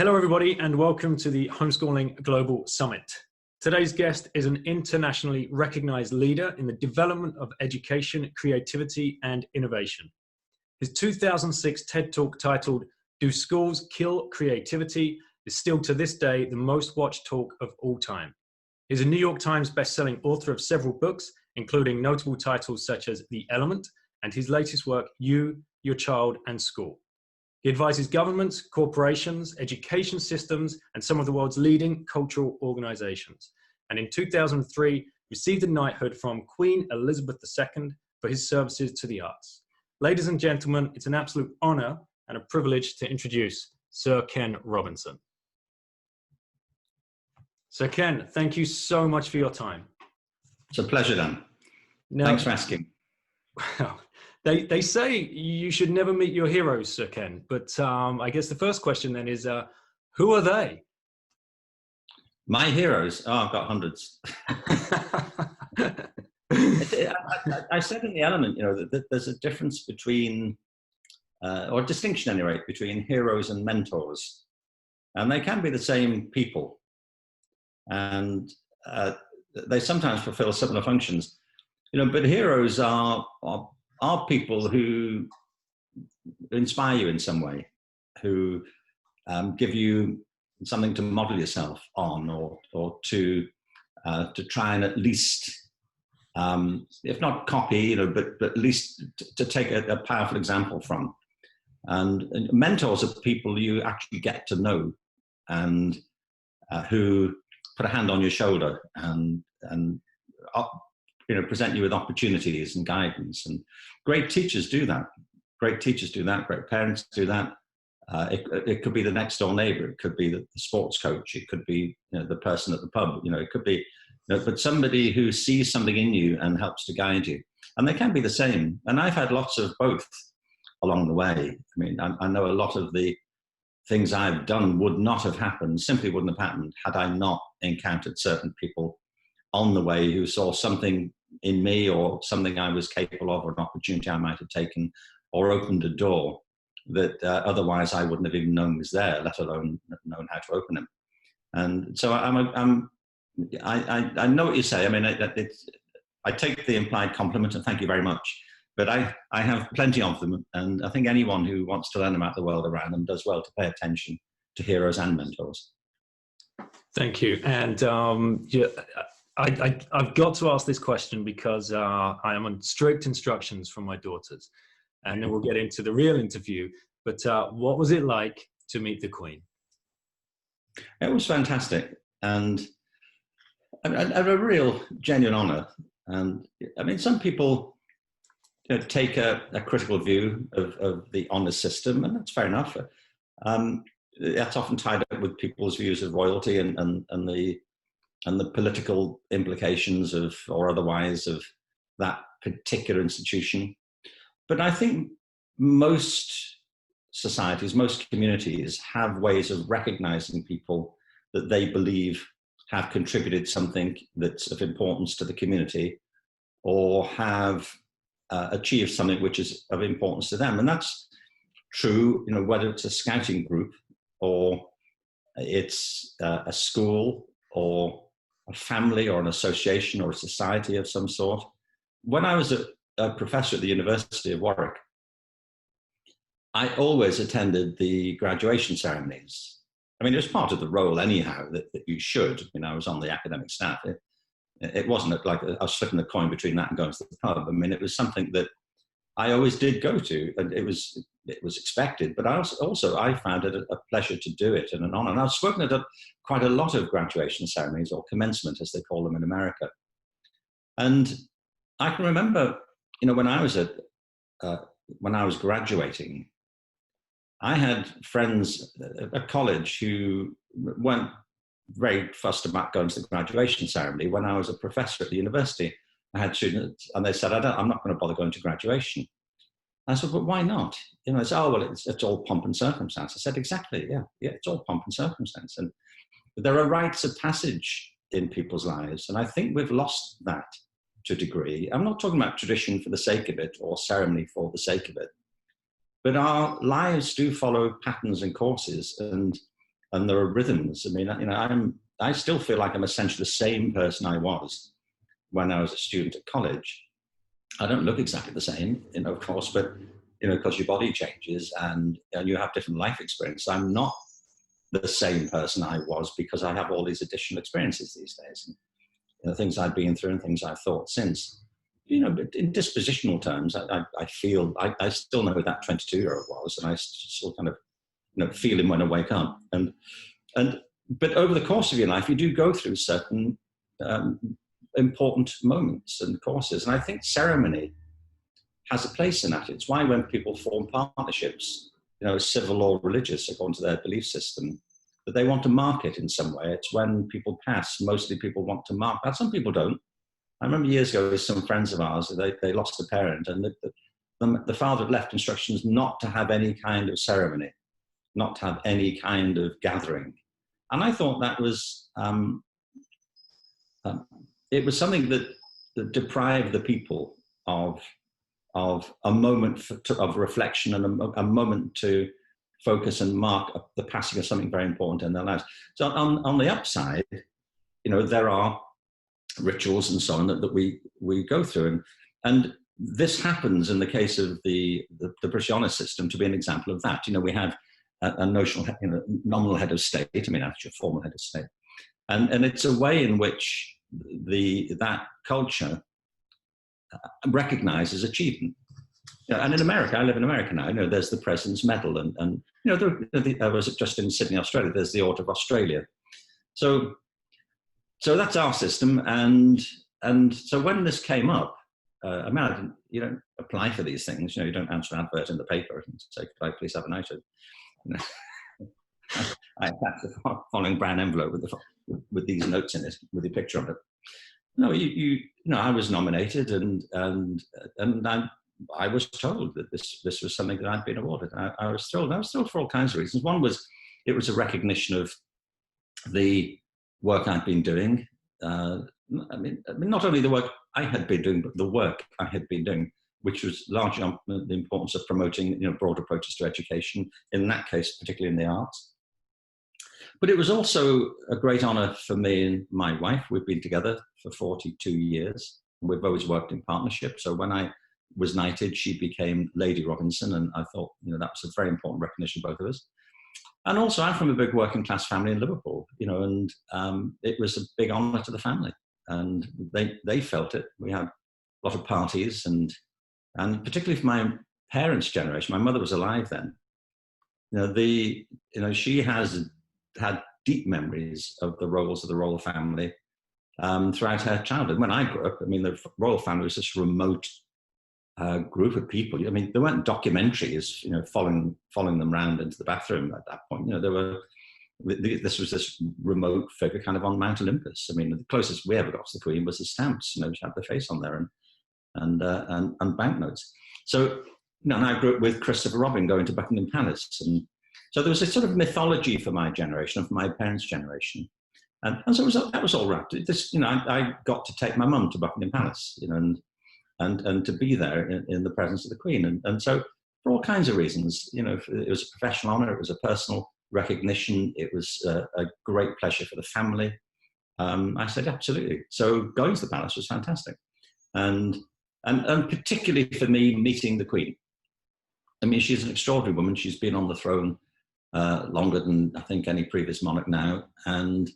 Hello, everybody, and welcome to the Homeschooling Global Summit. Today's guest is an internationally recognized leader in the development of education, creativity, and innovation. His 2006 TED Talk titled, "Do Schools Kill Creativity?" is still to this day the most watched talk of all time. He's a New York Times bestselling author of several books, including notable titles such as The Element and his latest work, You, Your Child, and School. He advises governments, corporations, education systems, and some of the world's leading cultural organizations. And in 2003, received a knighthood from Queen Elizabeth II for his services to the arts. Ladies and gentlemen, it's an absolute honor and a privilege to introduce Sir Ken Robinson. Sir Ken, thank you so much for your time. It's a pleasure, Dan. Thanks for asking. Well, They say you should never meet your heroes, Sir Ken, but I guess the first question then is, who are they? My heroes? Oh, I've got hundreds. I said in The Element, that there's a difference between, or a distinction anyway, between heroes and mentors. And they can be the same people. And they sometimes fulfill similar functions. But heroes are people who inspire you in some way, who give you something to model yourself on, or to try and at least, if not copy, but at least to take a powerful example from. And mentors are people you actually get to know, and who put a hand on your shoulder and present you with opportunities and guidance. And great teachers do that. Great parents do that. It could be the next door neighbor. It could be the sports coach. It could be the person at the pub. It could be, but somebody who sees something in you and helps to guide you. And they can be the same. And I've had lots of both along the way. I mean, I know a lot of the things I've done would not have happened, simply wouldn't have happened, had I not encountered certain people on the way who saw something in me, or something I was capable of, or an opportunity I might have taken, or opened a door that otherwise I wouldn't have even known was there, let alone known how to open them. And so I know what you say. I mean, I take the implied compliment, and thank you very much. But I have plenty of them, and I think anyone who wants to learn about the world around them does well to pay attention to heroes and mentors. Thank you. And I've got to ask this question because I am on strict instructions from my daughters, and then we'll get into the real interview. But what was it like to meet the Queen? It was fantastic, and a real genuine honor. And I mean, some people take a critical view of the honor system, and that's fair enough. That's often tied up with people's views of royalty and the political implications of, or otherwise, of that particular institution. But I think most societies, most communities have ways of recognizing people that they believe have contributed something that's of importance to the community, or have achieved something which is of importance to them. And that's true, whether it's a scouting group, or it's a school, or a family, or an association, or a society of some sort. When I was a professor at the University of Warwick, I always attended the graduation ceremonies. I mean, it was part of the role anyhow, that you should. I was on the academic staff. It wasn't like I was flipping the coin between that and going to the pub. I mean, it was something that I always did go to, and it was expected. But I found it a pleasure to do it, and an honor. And I've spoken at quite a lot of graduation ceremonies, or commencement as they call them in America. And I can remember, when I was graduating, I had friends at college who weren't very fussed about going to the graduation ceremony. When I was a professor at the university, I had students, and they said, I'm not going to bother going to graduation. I said, but why not? They said, oh, well, it's all pomp and circumstance. I said, exactly, yeah, it's all pomp and circumstance. And there are rites of passage in people's lives, and I think we've lost that to a degree. I'm not talking about tradition for the sake of it, or ceremony for the sake of it, but our lives do follow patterns and courses, and and there are rhythms. I mean, I still feel like I'm essentially the same person I was when I was a student at college. I don't look exactly the same, of course, but because your body changes and you have different life experiences. I'm not the same person I was because I have all these additional experiences these days, and things I've been through and things I've thought since. But in dispositional terms, I feel I still know who that 22-year-old was, and I still kind of feel him when I wake up. But over the course of your life, you do go through certain important moments and courses, and I think ceremony has a place in that. It's why when people form partnerships, civil or religious, according to their belief system, that they want to mark it in some way. It's when people pass, mostly people want to mark that. Some people don't. I remember years ago with some friends of ours, they lost a parent, and the father had left instructions not to have any kind of ceremony, not to have any kind of gathering. And I thought that was, it was something that deprived the people of a moment of reflection and a moment to focus and mark the passing of something very important in their lives. So on the upside, there are rituals and so on that we go through, and this happens in the case of the British honour system to be an example of that. We have a nominal head of state, actually a formal head of state, and it's a way in which that culture recognizes achievement. And in America, I live in America now, there's the President's Medal, and I was just in Sydney, Australia, there's the Order of Australia. So that's our system, and so when this came up, you don't apply for these things, you don't answer an advert in the paper and say, could I please have a night? I attached the following brown envelope with these notes in it, with a picture of it. No, I was nominated, and I was told that this was something that I'd been awarded. I was thrilled. I was thrilled for all kinds of reasons. One was it was a recognition of the work I'd been doing. Not only the work I had been doing, but the work I had been doing, which was largely on the importance of promoting broad approaches to education, in that case, particularly in the arts. But it was also a great honour for me and my wife. We've been together for 42 years. We've always worked in partnership. So when I was knighted, she became Lady Robinson, and I thought, that was a very important recognition, both of us. And also, I'm from a big working class family in Liverpool, and it was a big honour to the family, and they felt it. We had a lot of parties, and particularly for my parents' generation, my mother was alive then. She has had deep memories of the roles of the royal family throughout her childhood. When I grew up, the royal family was this remote group of people. There weren't documentaries, following them around into the bathroom at that point. This was this remote figure kind of on Mount Olympus. The closest we ever got to the Queen was the stamps. She had the face on there and banknotes. So, and I grew up with Christopher Robin going to Buckingham Palace, and so there was a sort of mythology for my generation and for my parents' generation, and so that was all right. I got to take my mum to Buckingham Palace, and to be there in the presence of the Queen. And so for all kinds of reasons, it was a professional honour, it was a personal recognition, it was a great pleasure for the family. I said, absolutely. So going to the palace was fantastic. And particularly for me, meeting the Queen. She's an extraordinary woman. She's been on the throne longer than I think any previous monarch now. And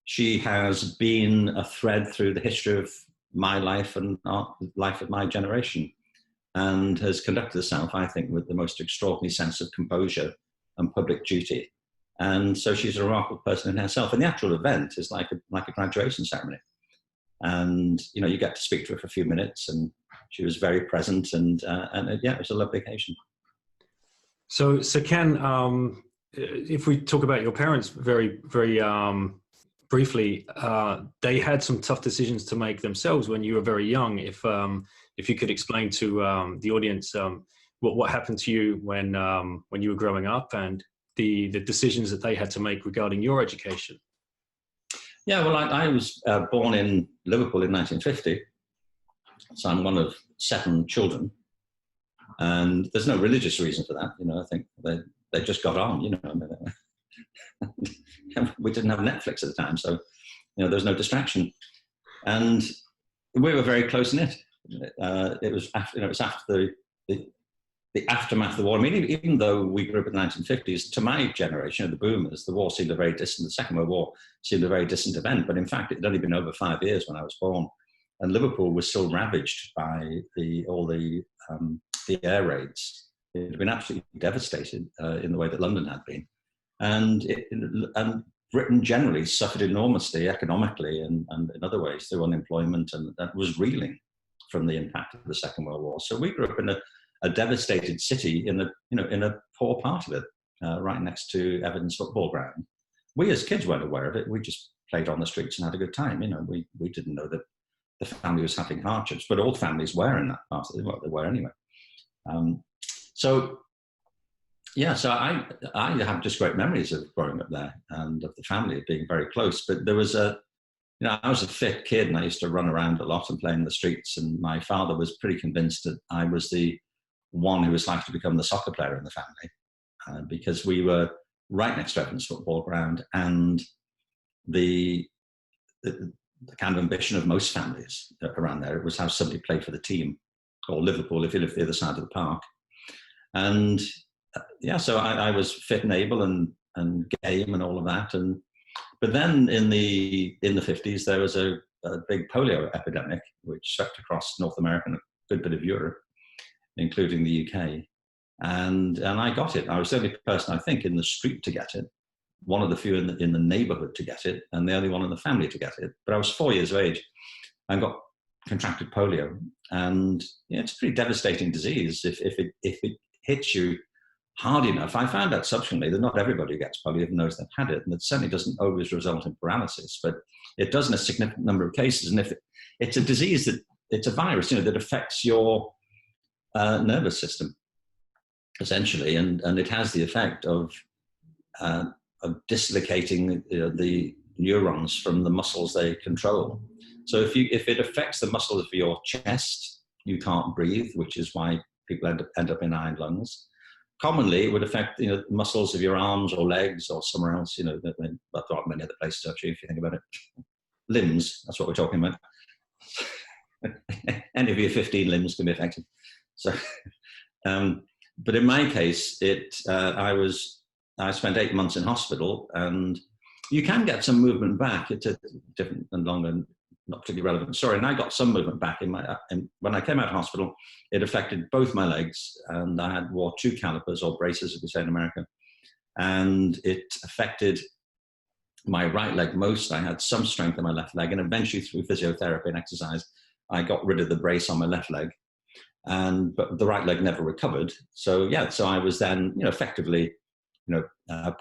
she has been a thread through the history of my life and life of my generation, and has conducted herself, I think, with the most extraordinary sense of composure and public duty. And so she's a remarkable person in herself. And the actual event is like a graduation ceremony. And, you get to speak to her for a few minutes, and she was very present, and it was a lovely occasion. So Ken, if we talk about your parents very, very briefly, they had some tough decisions to make themselves when you were very young. If you could explain to the audience what happened to you when you were growing up, and the decisions that they had to make regarding your education. Yeah, well, I was born in Liverpool in 1950, so I'm one of 7 children, and there's no religious reason for that. I think they just got on. we didn't have Netflix at the time, so there was no distraction, and we were very close knit. It was after, it was after the aftermath of the war. I mean, even though we grew up in the 1950s, to my generation, the boomers, the war seemed a very distant, the Second World War seemed a very distant event. But in fact, it had only been over 5 years when I was born. And Liverpool was still ravaged by all the air raids. It had been absolutely devastated in the way that London had been. And Britain generally suffered enormously economically and in other ways through unemployment, and that was reeling from the impact of the Second World War. So we grew up in a devastated city in a poor part of it, right next to Everton's football ground. We as kids weren't aware of it. We just played on the streets and had a good time. We didn't know that the family was having hardships, but all families were in that part of it. Well, they were anyway. So I have just great memories of growing up there and of the family being very close. But there was I was a fit kid and I used to run around a lot and play in the streets. And my father was pretty convinced that I was the one who was likely to become the soccer player in the family, because we were right next to Everton's football ground, and the kind of ambition of most families around there was have somebody play for the team, or Liverpool if you lived the other side of the park. And so I was fit and able and game and all of that. But then in the 50s there was a big polio epidemic which swept across North America and a good bit of Europe, including the UK. And I got it. I was the only person, I think, in the street to get it, one of the few in the neighborhood to get it, and the only one in the family to get it. But I was 4 years of age and contracted polio. And it's a pretty devastating disease if it hits you hard enough. I found out subsequently that not everybody who gets polio even knows they've had it, and it certainly doesn't always result in paralysis, but it does in a significant number of cases. And if it's a disease it's a virus, that affects your nervous system, essentially, and it has the effect of dislocating the neurons from the muscles they control. So if it affects the muscles of your chest, you can't breathe, which is why people end up in iron lungs. Commonly, it would affect muscles of your arms or legs or somewhere else. There are many other places actually, if you think about it. Limbs, that's what we're talking about. Any of your 15 limbs can be affected. So, but in my case, I spent 8 months in hospital, and you can get some movement back. It's a different and long and not particularly relevant story. And I got some movement back when I came out of hospital. It affected both my legs, and I wore 2 calipers or braces, as we say in America. And it affected my right leg most. I had some strength in my left leg, and eventually through physiotherapy and exercise, I got rid of the brace on my left leg. But the right leg never recovered. So I was then, effectively,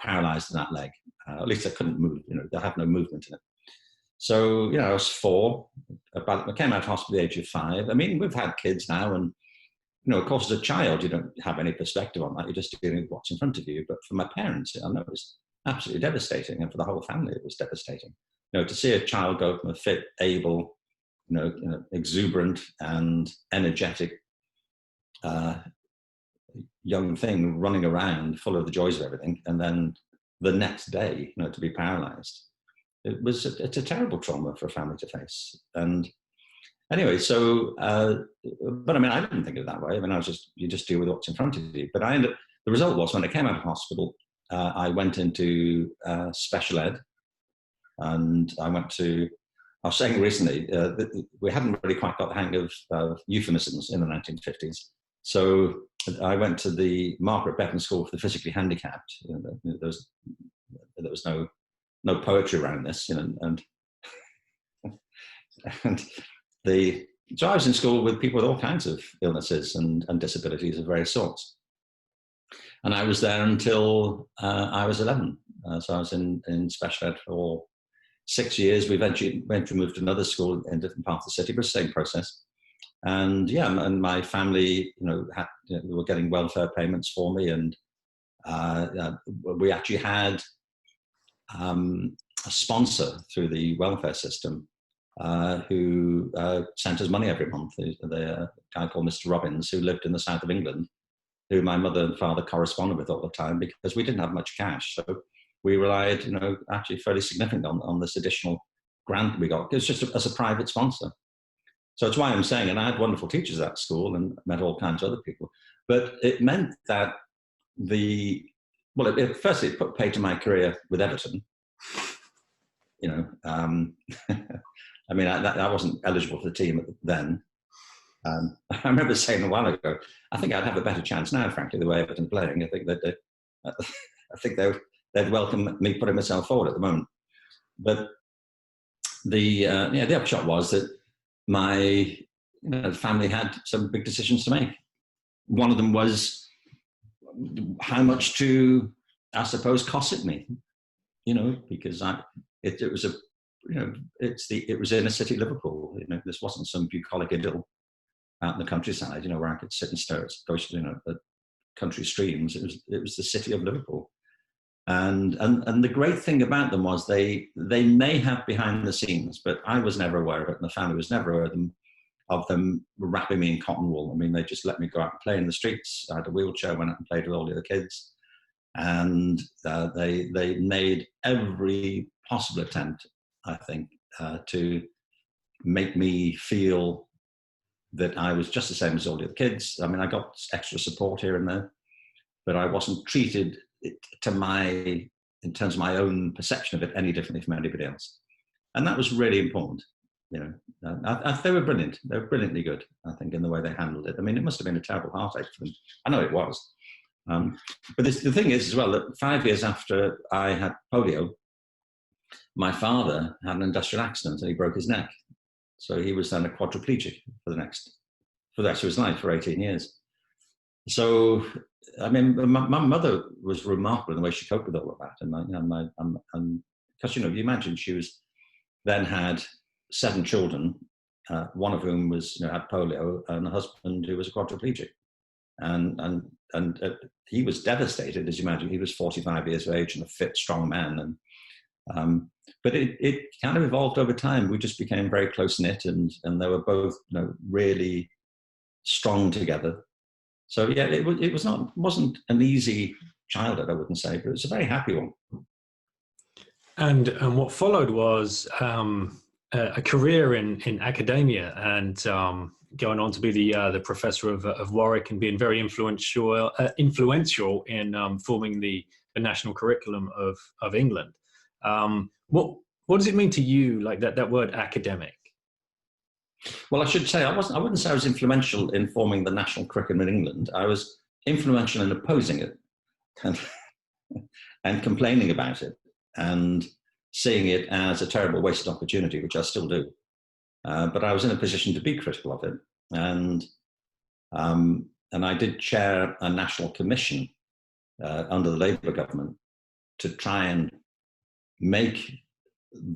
paralyzed in that leg. At least I couldn't move. I have no movement in it. So I was 4. I came out of hospital at the age of 5. I mean, we've had kids now, and of course, as a child, you don't have any perspective on that. You're just dealing with what's in front of you. But for my parents, I know it was absolutely devastating, and for the whole family, it was devastating. To see a child go from a fit, able, exuberant and energetic young thing running around full of the joys of everything, and then the next day to be paralyzed, it's a terrible trauma for a family to face. And anyway, so but I mean, I didn't think of it that way. I mean, you just deal with what's in front of you. But the result was, when I came out of hospital, I went into special ed, and I was saying recently that we hadn't really quite got the hang of euphemisms in the 1950s. So I went to the Margaret Beckton School for the Physically Handicapped. There was no poetry around this, and so I was in school with people with all kinds of illnesses and disabilities of various sorts. And I was there until I was 11. So I was in special ed for 6 years. We eventually moved to another school in a different part of the city, but same process. And and my family, were getting welfare payments for me, and we actually had a sponsor through the welfare system who sent us money every month. A guy called Mr. Robbins, who lived in the south of England, who my mother and father corresponded with all the time, because we didn't have much cash. So we relied, actually fairly significant on this additional grant we got. It's just as a private sponsor. So it's why I'm saying, and I had wonderful teachers at school and met all kinds of other people, but it meant that firstly, it put pay to my career with Everton. I mean, I wasn't eligible for the team then. I remember saying a while ago, I think I'd have a better chance now, frankly, the way Everton's playing. I think they'd welcome me putting myself forward at the moment. But the upshot was that my family had some big decisions to make. One of them was how much to, I suppose, cosset me, because it was in a city, Liverpool. This wasn't some bucolic idyll out in the countryside, where I could sit and stare at country streams. It was the city of Liverpool. And the great thing about them was they may have behind the scenes, but I was never aware of it, and the family was never aware of them wrapping me in cotton wool. I mean, they just let me go out and play in the streets. I had a wheelchair, went out and played with all the other kids, and they made every possible attempt, I think, to make me feel that I was just the same as all the other kids. I mean, I got extra support here and there, but I wasn't treated in terms of my own perception of it any differently from anybody else. And that was really important. They were brilliant. They were brilliantly good, I think, in the way they handled it. I mean, it must have been a terrible heartache for them. I know it was. But the thing is as well, that 5 years after I had polio, my father had an industrial accident and he broke his neck. So he was then a quadriplegic for the rest of his life, for 18 years. So, I mean, my mother was remarkable in the way she coped with all of that. And because, you imagine she then had 7 children, one of whom had polio, and a husband who was a quadriplegic. And he was devastated, as you imagine. He was 45 years of age and a fit, strong man. But it kind of evolved over time. We just became very close-knit, and they were both really strong together. So yeah, it wasn't an easy childhood, I wouldn't say, but it was a very happy one. And what followed was a career in academia, and going on to be the professor of Warwick, and being very influential in forming the national curriculum of England. What does it mean to you, like that word academic? Well, I should say I wouldn't say I was influential in forming the national curriculum in England. I was influential in opposing it and complaining about it and seeing it as a terrible wasted opportunity, which I still do. But I was in a position to be critical of it, and I did chair a national commission under the Labour government to try and make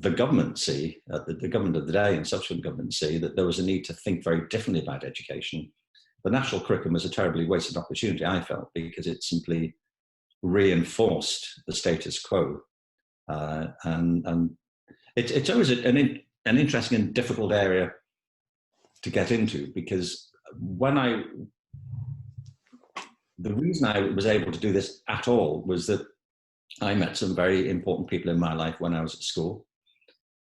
the government see, the government of the day and subsequent government see, that there was a need to think very differently about education. The national curriculum was a terribly wasted opportunity, I felt, because it simply reinforced the status quo. And it's always an interesting and difficult area to get into, because the reason I was able to do this at all was that I met some very important people in my life when I was at school,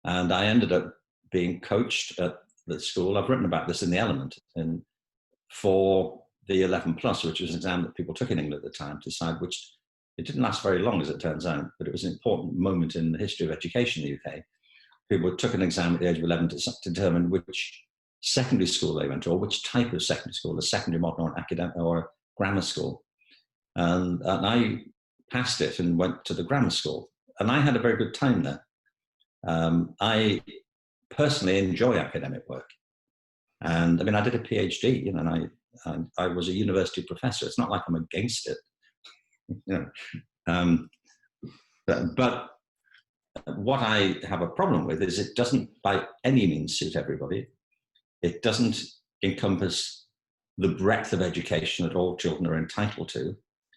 and I ended up being coached at the school. I've written about this in The Element, and for the 11 plus, which was an exam that people took in England at the time to decide which, it didn't last very long as it turns out, but it was an important moment in the history of education in the UK. People took an exam at the age of 11 to determine which secondary school they went to, or which type of secondary school, a secondary modern or an academic or a grammar school. And I passed it and went to the grammar school, and I had a very good time there. I personally enjoy academic work, and I mean, I did a PhD, and I was a university professor. It's not like I'm against it, but what I have a problem with is it doesn't by any means suit everybody. It doesn't encompass the breadth of education that all children are entitled to.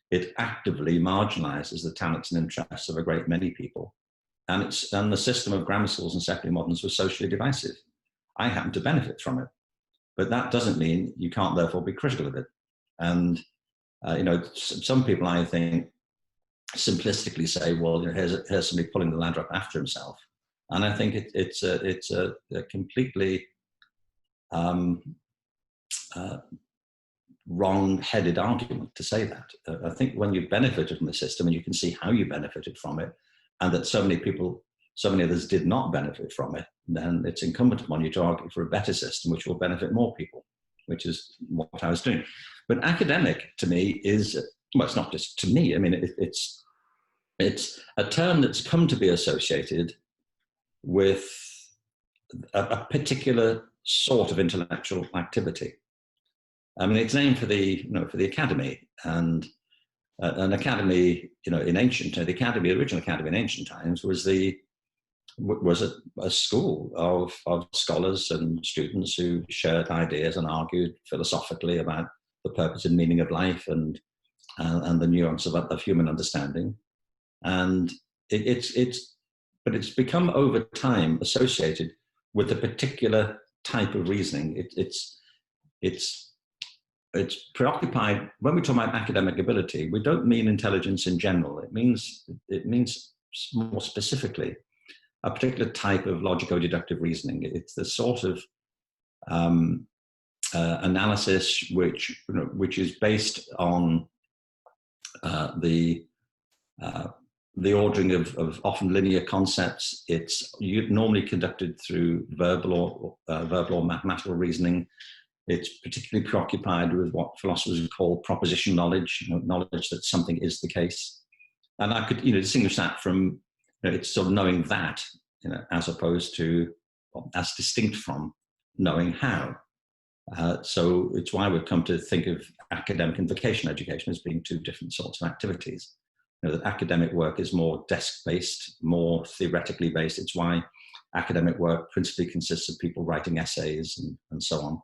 It actively marginalizes the talents and interests of a great many people. And the system of grammar schools and secondary moderns was socially divisive. I happen to benefit from it, but that doesn't mean you can't therefore be critical of it. And some people, I think, simplistically say, well, here's somebody pulling the ladder up after himself. And I think it's a completely wrong-headed argument to say that. I think when you benefited from the system and you can see how you benefited from it, and that so many others did not benefit from it, then it's incumbent upon you to argue for a better system which will benefit more people, which is what I was doing. But academic, to me, is, well, it's not just to me. I mean, it's a term that's come to be associated with a particular sort of intellectual activity. I mean, it's named for the academy, and an academy, in ancient, the original academy in ancient times was a school of scholars and students who shared ideas and argued philosophically about the purpose and meaning of life and the nuance of human understanding. And but it's become over time associated with a particular type of reasoning. It's preoccupied. When we talk about academic ability, we don't mean intelligence in general. It means more specifically a particular type of logico-deductive reasoning. It's the sort of analysis which is based on the ordering of often linear concepts. It's normally conducted through verbal or mathematical reasoning. It's particularly preoccupied with what philosophers would call proposition knowledge, knowledge that something is the case. And I could, distinguish that from, it's sort of knowing that, as opposed to, as distinct from knowing how. So it's why we've come to think of academic and vocational education as being two different sorts of activities. That academic work is more desk-based, more theoretically based. It's why academic work principally consists of people writing essays and so on.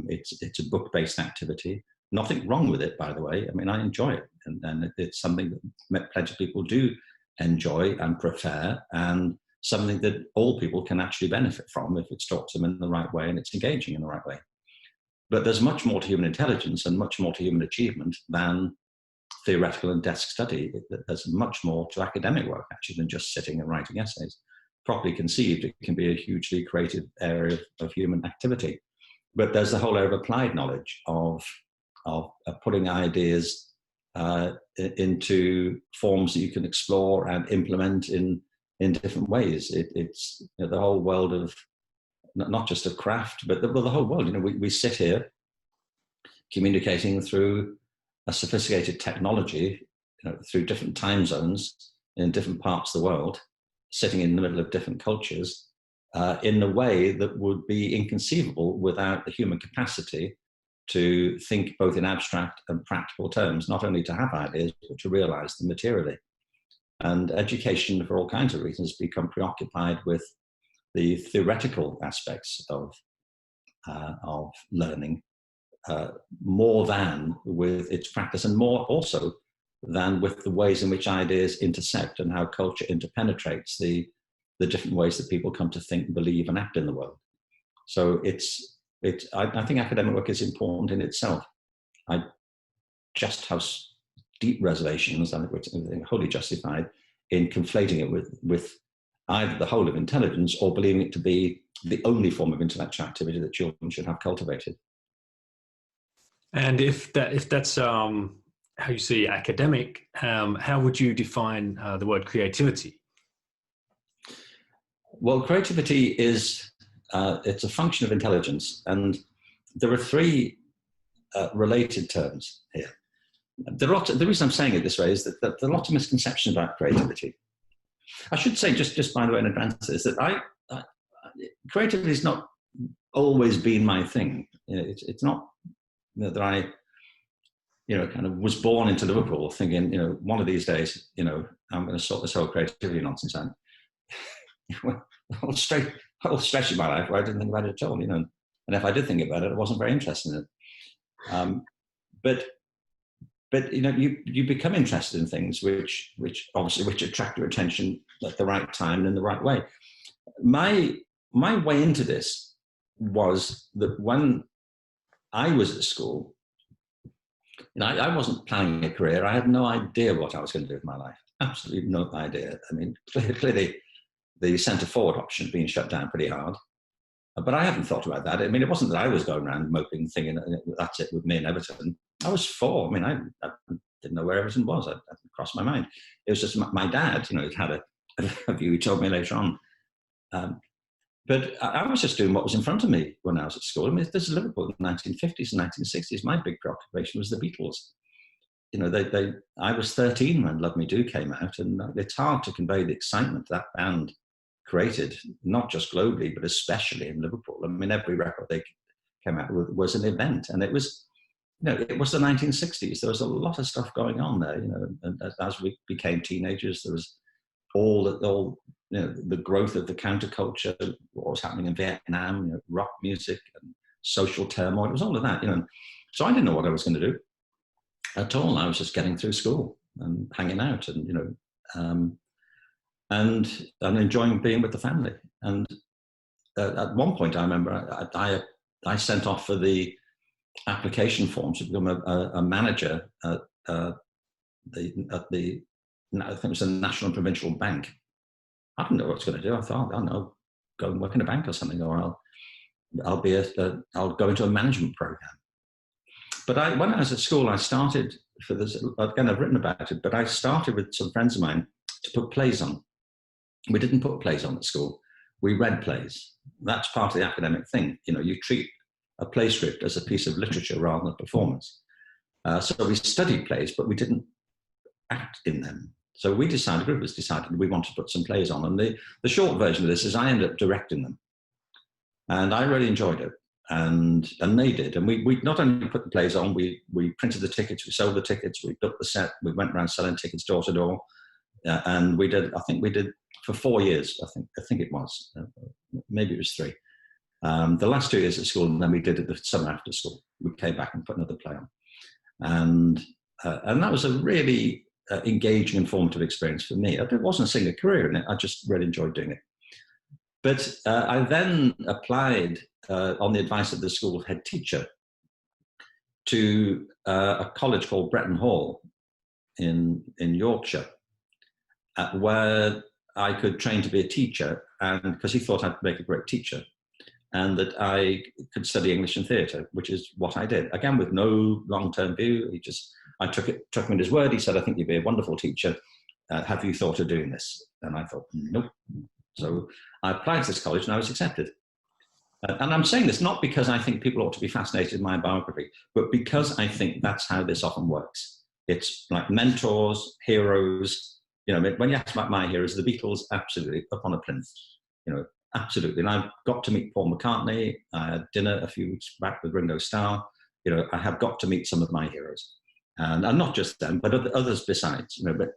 It's a book-based activity. Nothing wrong with it, by the way. I mean, I enjoy it, and it's something that plenty of people do enjoy and prefer, and something that all people can actually benefit from if it's taught to them in the right way and it's engaging in the right way. But there's much more to human intelligence and much more to human achievement than theoretical and desk study. There's much more to academic work, actually, than just sitting and writing essays. Properly conceived, it can be a hugely creative area of human activity. But there's the whole area of applied knowledge of putting ideas into forms that you can explore and implement in different ways. It's the whole world of not just of craft, but the whole world. We sit here communicating through a sophisticated technology, through different time zones in different parts of the world, sitting in the middle of different cultures, in a way that would be inconceivable without the human capacity to think both in abstract and practical terms, not only to have ideas, but to realize them materially. And education, for all kinds of reasons, become preoccupied with the theoretical aspects of learning, more than with its practice, and more also than with the ways in which ideas intersect and how culture interpenetrates the different ways that people come to think, believe, and act in the world. So I think academic work is important in itself. I just have deep reservations, and which I think wholly justified, in conflating it with either the whole of intelligence or believing it to be the only form of intellectual activity that children should have cultivated. And if that's how you see academic, how would you define the word creativity? Well, creativity is it's a function of intelligence, and there are three related terms here. The reason I'm saying it this way is that there are lots of misconceptions about creativity. I should say, just by the way in advance, is that creativity has not always been my thing. It's not that I, kind of was born into Liverpool thinking, one of these days, I'm going to sort this whole creativity nonsense out. Whole stretch of my life where I didn't think about it at all, and if I did think about it, I wasn't very interested in it. But you become interested in things which attract your attention at the right time and in the right way. My way into this was that when I was at school, I wasn't planning a career. I had no idea what I was going to do with my life. Absolutely no idea. I mean, clearly the centre forward option had been shut down pretty hard. But I hadn't thought about that. I mean, it wasn't that I was going around moping, thinking that's it with me and Everton. I was 4. I mean, I didn't know where Everton was. It crossed my mind. It was just my dad, he'd had a view. He told me later on. But I was just doing what was in front of me when I was at school. I mean, this is Liverpool in the 1950s and 1960s. My big preoccupation was the Beatles. I was 13 when Love Me Do came out, and it's hard to convey the excitement that band created, not just globally, but especially in Liverpool. I mean, every record they came out with was an event, and it was, it was the 1960s. There was a lot of stuff going on there, and as we became teenagers, there was all the growth of the counterculture, what was happening in Vietnam, rock music and social turmoil. It was all of that, So I didn't know what I was going to do at all. I was just getting through school and hanging out, and and enjoying being with the family. And at one point, I remember I sent off for the application form to become a manager at the I think it was the National and Provincial Bank. I didn't know what I was going to do. I thought, I don't know, go and work in a bank or something, or I'll go into a management program. But when I was at school, I started for this. Again, I've written about it, but I started with some friends of mine to put plays on. We didn't put plays on at school. We read plays. That's part of the academic thing. You treat a play script as a piece of literature rather than a performance. So we studied plays, but we didn't act in them. So the group of us decided we wanted to put some plays on. And the short version of this is I ended up directing them. And I really enjoyed it. And they did. And we not only put the plays on, we printed the tickets, we sold the tickets, we built the set, we went around selling tickets door to door. And we did for 4 years, I think it was. Maybe it was 3. The last 2 years at school, and then we did it the summer after school. We came back and put another play on. And that was a really engaging, informative experience for me. It wasn't seeing a career in it. I just really enjoyed doing it. But I then applied on the advice of the school head teacher to a college called Bretton Hall in Yorkshire, where I could train to be a teacher, and because he thought I'd make a great teacher, and that I could study English and theatre, which is what I did. Again, with no long-term view. I took him at his word. He said, "I think you'd be a wonderful teacher. Have you thought of doing this?" And I thought, nope. So I applied to this college and I was accepted. And I'm saying this not because I think people ought to be fascinated in my biography, but because I think that's how this often works. It's like mentors, heroes. When you ask about my heroes, the Beatles, absolutely, up on a plinth. Absolutely. And I got to meet Paul McCartney. I had dinner a few weeks back with Ringo Starr. I have got to meet some of my heroes. And not just them, but others besides, but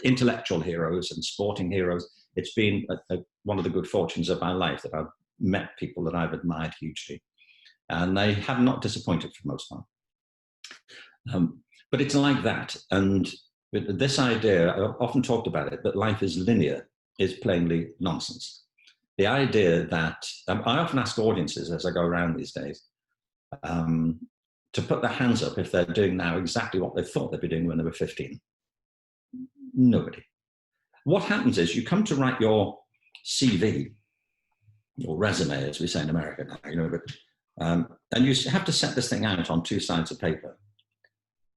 intellectual heroes and sporting heroes. It's been one of the good fortunes of my life that I've met people that I've admired hugely. And they have not disappointed for the most part. But it's like that. And this idea, I've often talked about it, that life is linear, is plainly nonsense. The idea that, I often ask audiences as I go around these days, to put their hands up if they're doing now exactly what they thought they'd be doing when they were 15. Nobody. What happens is you come to write your CV, or resume, as we say in America now, and you have to set this thing out on 2 sides of paper.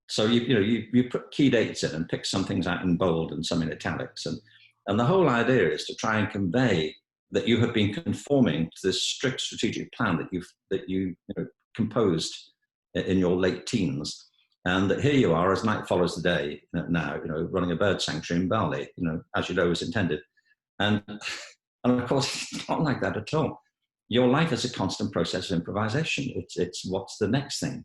So you put key dates in and pick some things out in bold and some in italics, and the whole idea is to try and convey that you have been conforming to this strict strategic plan that you composed in your late teens, and that here you are as night follows the day now, running a bird sanctuary in Bali, as you know was intended, and of course it's not like that at all. Your life is a constant process of improvisation. It's what's the next thing,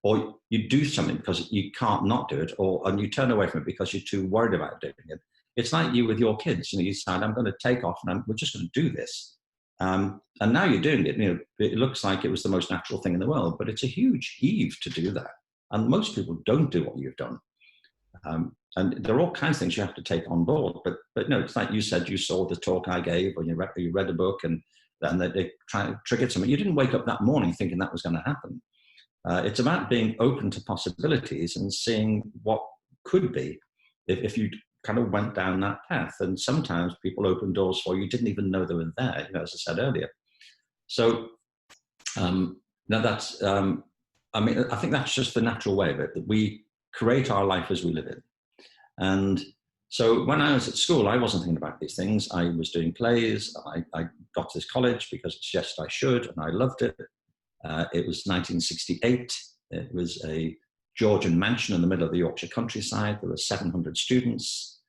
or you do something because you can't not do it, and you turn away from it because you're too worried about doing it. It's like you with your kids. You decide, I'm going to take off and we're just going to do this. And now you're doing it. It looks like it was the most natural thing in the world, but it's a huge heave to do that. And most people don't do what you've done. And there are all kinds of things you have to take on board. But it's like you said, you saw the talk I gave, or you read a book, and they triggered something. You didn't wake up that morning thinking that was going to happen. It's about being open to possibilities and seeing what could be if you kind of went down that path. And sometimes people open doors for you didn't even know they were there, as I said earlier. So now that's, I mean, I think that's just the natural way of it, that we create our life as we live it. And so when I was at school, I wasn't thinking about these things. I was doing plays. I got to this college because it's just I should, and I loved it. It was 1968. It was a Georgian mansion in the middle of the Yorkshire countryside. There were 700 students.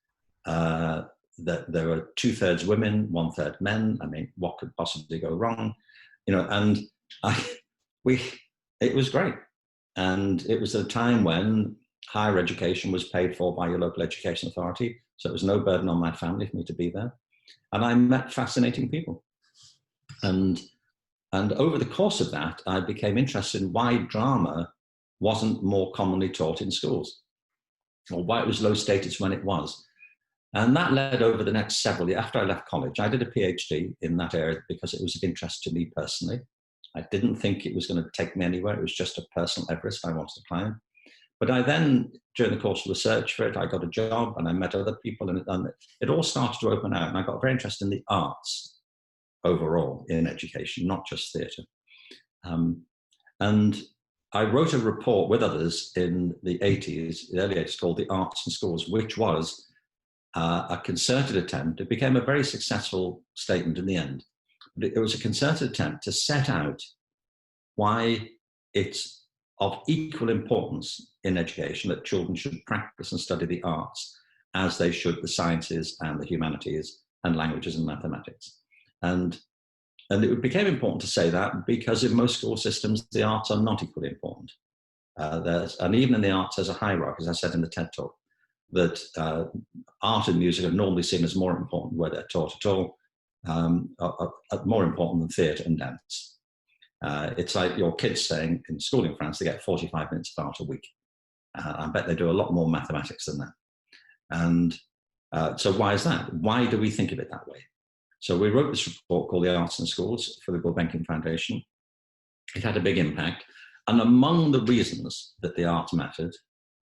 There were 2/3 women, 1/3 men. I mean, what could possibly go wrong? And it was great. And it was a time when higher education was paid for by your local education authority. So it was no burden on my family for me to be there. And I met fascinating people. And over the course of that, I became interested in why drama wasn't more commonly taught in schools, or why it was low status when it was. And that led over the next several years. After I left college, I did a PhD in that area because it was of interest to me personally. I didn't think it was going to take me anywhere. It was just a personal Everest I wanted to climb. But I then, during the course of the search for it, I got a job and I met other people, and it all started to open out. And I got very interested in the arts overall in education, not just theatre. And I wrote a report with others in the early 80s, called The Arts in Schools, which was a concerted attempt. It became a very successful statement in the end. But it was a concerted attempt to set out why it's of equal importance in education that children should practice and study the arts as they should the sciences and the humanities and languages and mathematics. And it became important to say that because in most school systems, the arts are not equally important. And even in the arts, there's a hierarchy, as I said in the TED Talk, that art and music are normally seen as more important where they're taught at all, are more important than theatre and dance. It's like your kids saying in school in France, they get 45 minutes of art a week. I bet they do a lot more mathematics than that. And so why is that? Why do we think of it that way? So we wrote this report called The Arts in Schools for the Gulbenkian Foundation. It had a big impact. And among the reasons that the arts mattered,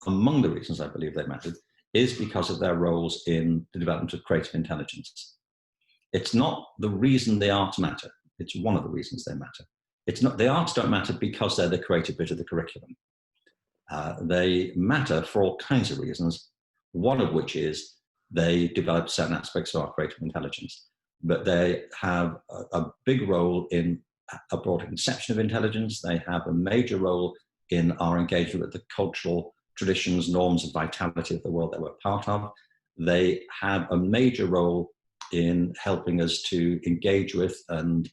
among the reasons I believe they mattered, is because of their roles in the development of creative intelligence. It's not the reason the arts matter. It's one of the reasons they matter. It's not, the arts don't matter because they're the creative bit of the curriculum. They matter for all kinds of reasons, one of which is they develop certain aspects of our creative intelligence, but they have a big role in a broader conception of intelligence. They have a major role in our engagement with the cultural traditions, norms, and vitality of the world that we're part of. They have a major role in helping us to engage with and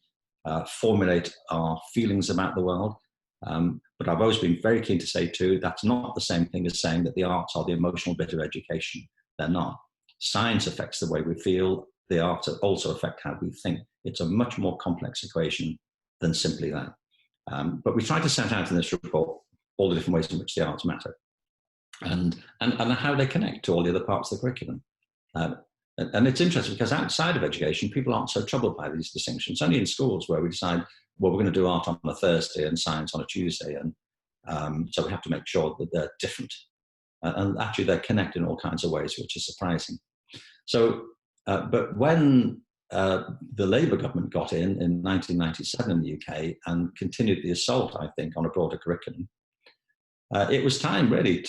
formulate our feelings about the world. But I've always been very keen to say too, that's not the same thing as saying that the arts are the emotional bit of education. They're not. Science affects the way we feel. The arts also affect how we think. It's a much more complex equation than simply that. But we try to set out in this report all the different ways in which the arts matter and how they connect to all the other parts of the curriculum. And it's interesting because outside of education, people aren't so troubled by these distinctions. It's only in schools where we decide, well, we're going to do art on a Thursday and science on a Tuesday. And so we have to make sure that they're different. And actually they're connected in all kinds of ways, which is surprising. So, but when the Labour government got in 1997 in the UK and continued the assault, I think, on a broader curriculum, it was time really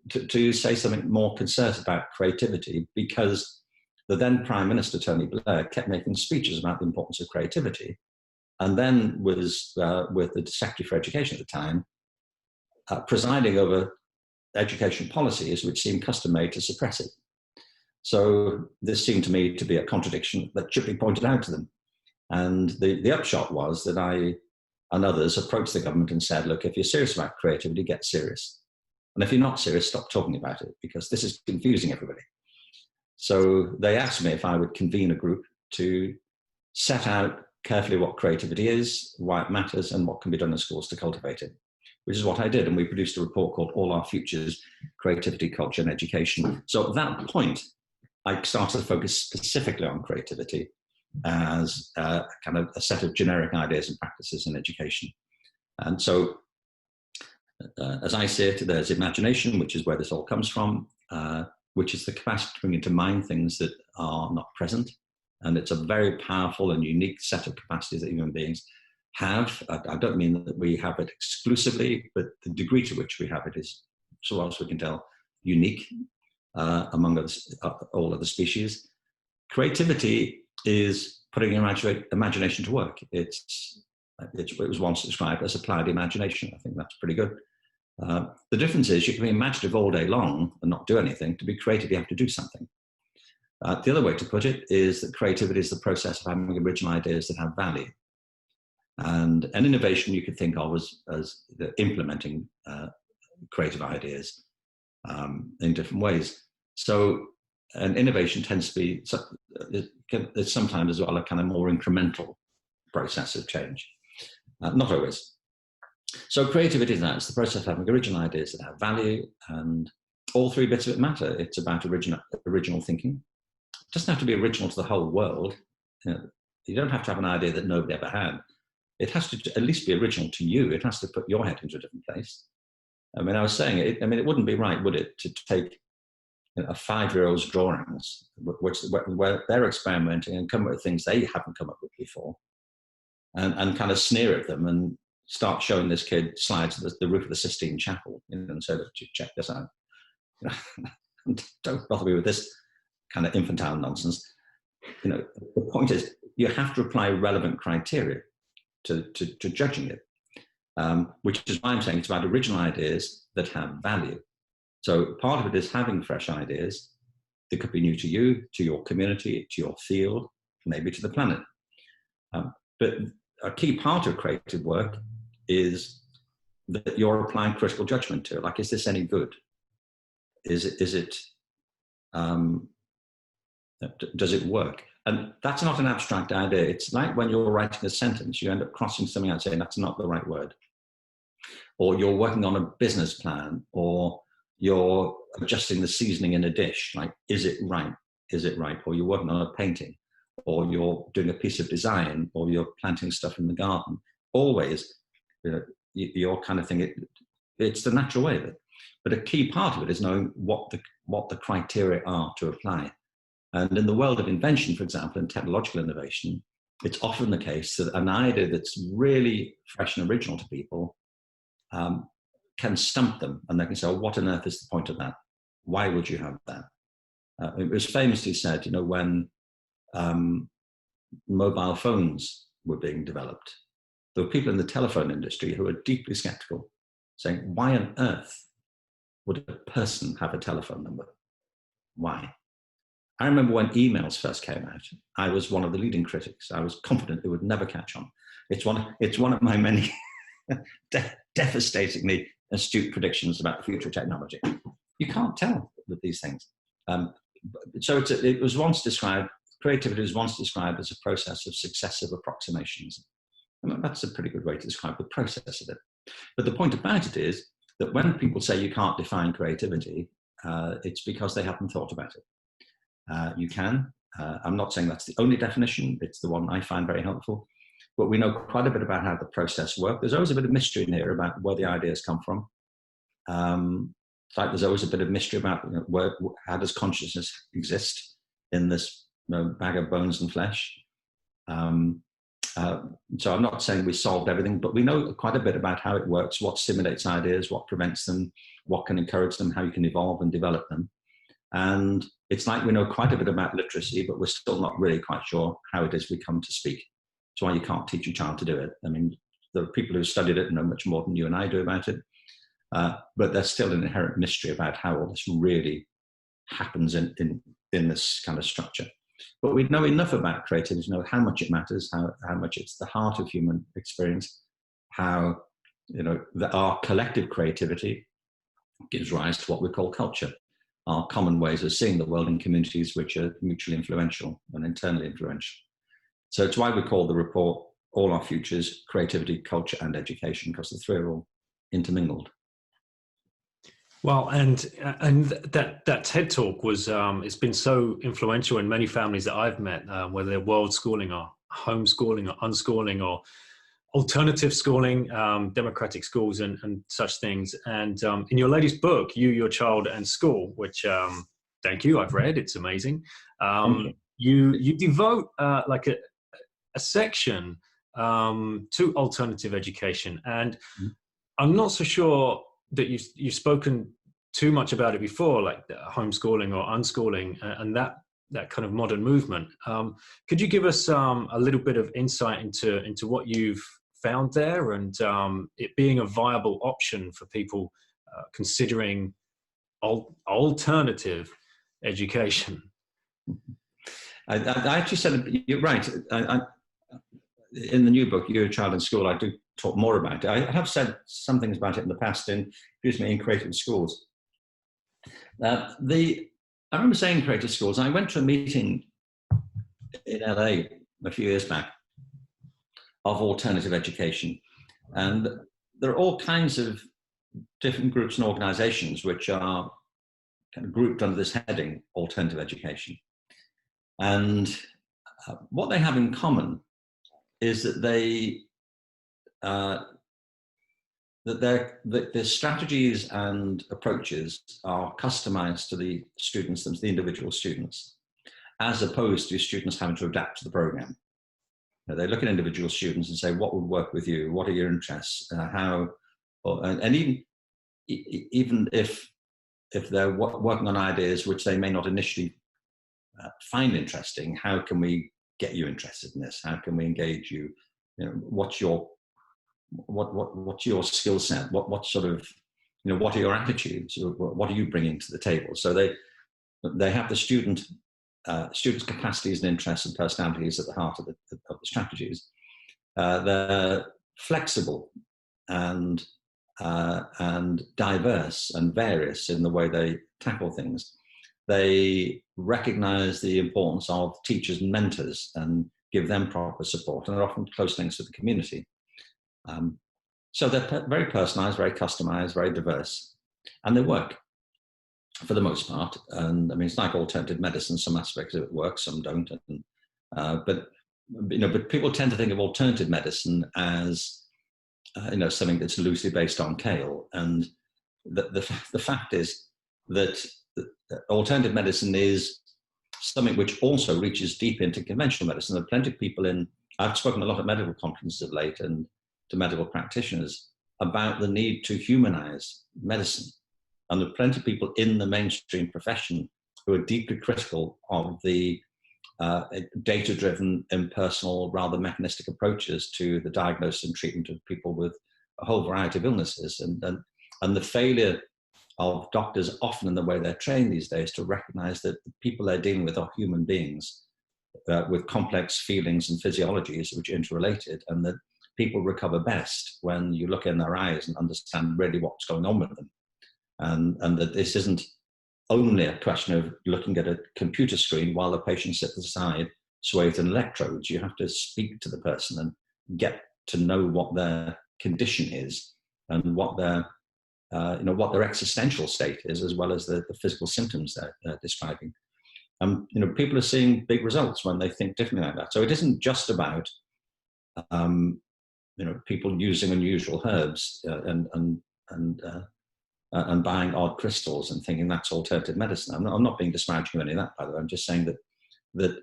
to say something more concerted about creativity, because the then Prime Minister, Tony Blair, kept making speeches about the importance of creativity, and then was, with the Secretary for Education at the time, presiding over education policies which seemed custom-made to suppress it. So this seemed to me to be a contradiction that should be pointed out to them. And the upshot was that I and others approached the government and said, look, if you're serious about creativity, get serious. And if you're not serious, stop talking about it, because this is confusing everybody. So they asked me if I would convene a group to set out carefully what creativity is, why it matters, and what can be done in schools to cultivate it, which is what I did. And we produced a report called All Our Futures, Creativity, Culture and Education. So at that point, I started to focus specifically on creativity as kind of a set of generic ideas and practices in education. And so As I see it, there's imagination, which is where this all comes from, which is the capacity to bring into mind things that are not present. And it's a very powerful and unique set of capacities that human beings have. I don't mean that we have it exclusively, but the degree to which we have it is, so far as we can tell, unique among all other species. Creativity is putting imagination to work. It was once described as applied imagination. I think that's pretty good. The difference is you can be imaginative all day long and not do anything. To be creative, you have to do something. The other way to put it is that creativity is the process of having original ideas that have value. And an innovation you could think of as implementing creative ideas in different ways. So an innovation tends to be, it's sometimes as well a kind of more incremental process of change. Not always. So creativity is that. It's the process of having original ideas that have value, and all three bits of it matter. It's about original thinking. It doesn't have to be original to the whole world. You don't have to have an idea that nobody ever had. It has to at least be original to you. It has to put your head into a different place. I mean, I was saying it. I mean, it wouldn't be right, would it, to take a 5-year-old's drawings, where they're experimenting and come up with things they haven't come up with before, and kind of sneer at them and start showing this kid slides of the roof of the Sistine Chapel, and so check this out. Don't bother me with this kind of infantile nonsense. The point is you have to apply relevant criteria to judging it, which is why I'm saying it's about original ideas that have value. So part of it is having fresh ideas that could be new to you, to your community, to your field, maybe to the planet. But a key part of creative work is that you're applying critical judgment to it. Like, is this any good? Does it work? And that's not an abstract idea. It's like when you're writing a sentence, you end up crossing something out saying that's not the right word. Or you're working on a business plan, or you're adjusting the seasoning in a dish. Like, is it right? Is it right? Or you're working on a painting, or you're doing a piece of design, or you're planting stuff in the garden. Always, you're kind of thinking it's the natural way of it. But a key part of it is knowing what the criteria are to apply. And in the world of invention, for example, and technological innovation, it's often the case that an idea that's really fresh and original to people can stump them, and they can say, oh, what on earth is the point of that? Why would you have that? It was famously said, when mobile phones were being developed, there were people in the telephone industry who were deeply skeptical, saying, why on earth would a person have a telephone number? Why? I remember when emails first came out, I was one of the leading critics. I was confident it would never catch on. It's one of my many devastatingly astute predictions about the future of technology. You can't tell with these things. So it was once described, creativity was once described as a process of successive approximations. And that's a pretty good way to describe the process of it. But the point about it is that when people say you can't define creativity, it's because they haven't thought about it. You can. I'm not saying that's the only definition. It's the one I find very helpful. But we know quite a bit about how the process works. There's always a bit of mystery in here about where the ideas come from. Like there's always a bit of mystery about how does consciousness exist in this bag of bones and flesh. So I'm not saying we solved everything, but we know quite a bit about how it works, what stimulates ideas, what prevents them, what can encourage them, how you can evolve and develop them. And it's like we know quite a bit about literacy, but we're still not really quite sure how it is we come to speak. That's why you can't teach a child to do it. I mean, there are people who studied it and know much more than you and I do about it. But there's still an inherent mystery about how all this really happens in this kind of structure. But we know enough about creativity to know how much it matters, how much it's the heart of human experience, how our collective creativity gives rise to what we call culture, our common ways of seeing the world in communities which are mutually influential and internally influential. So it's why we call the report All Our Futures, Creativity, Culture and Education, because the three are all intermingled. Well, and that TED Talk was, it's been so influential in many families that I've met, whether they're world schooling or homeschooling or unschooling or alternative schooling, democratic schools, and such things. And in your latest book, You, Your Child, and School, which thank you, I've read. It's amazing. You devote like a section to alternative education, and I'm not so sure that you've spoken too much about it before, like homeschooling or unschooling, and that kind of modern movement. Could you give us a little bit of insight into what you've found there, and it being a viable option for people considering alternative education? I actually said, you're right. In the new book, Your Child in School, I do talk more about it. I have said some things about it in the past in creative schools. I remember saying creative schools, I went to a meeting in LA a few years back of alternative education. And there are all kinds of different groups and organizations which are kind of grouped under this heading, alternative education. And what they have in common is that their strategies and approaches are customized to the students, the individual students, as opposed to students having to adapt to the program. They look at individual students and say, what would work with you? What are your interests? And even if they're working on ideas which they may not initially find interesting, how can we get you interested in this? How can we engage you? What's your skill set? What sort of, what are your attitudes? What are you bringing to the table? So they have the students' capacities and interests and personalities at the heart of the strategies. They're flexible and diverse and various in the way they tackle things. They recognize the importance of teachers and mentors and give them proper support, and they're often close links with the community. So they're very personalized, very customized, very diverse, and they work for the most part. And I mean, it's like alternative medicine. Some aspects of it work, some don't. But people tend to think of alternative medicine as something that's loosely based on kale. And the fact is that alternative medicine is something which also reaches deep into conventional medicine. There are plenty of people I've spoken a lot at medical conferences of late and to medical practitioners about the need to humanize medicine. And there are plenty of people in the mainstream profession who are deeply critical of the data-driven, impersonal, rather mechanistic approaches to the diagnosis and treatment of people with a whole variety of illnesses. And the failure of doctors often in the way they're trained these days to recognize that the people they're dealing with are human beings with complex feelings and physiologies which are interrelated, and that people recover best when you look in their eyes and understand really what's going on with them. And that this isn't only a question of looking at a computer screen while the patient sits aside, swathed in electrodes. You have to speak to the person and get to know what their condition is and what their existential state is, as well as the physical symptoms they're describing. People are seeing big results when they think differently like that. So it isn't just about people using unusual herbs and buying odd crystals and thinking that's alternative medicine. I'm not being disparaging of any of that, by the way. I'm just saying that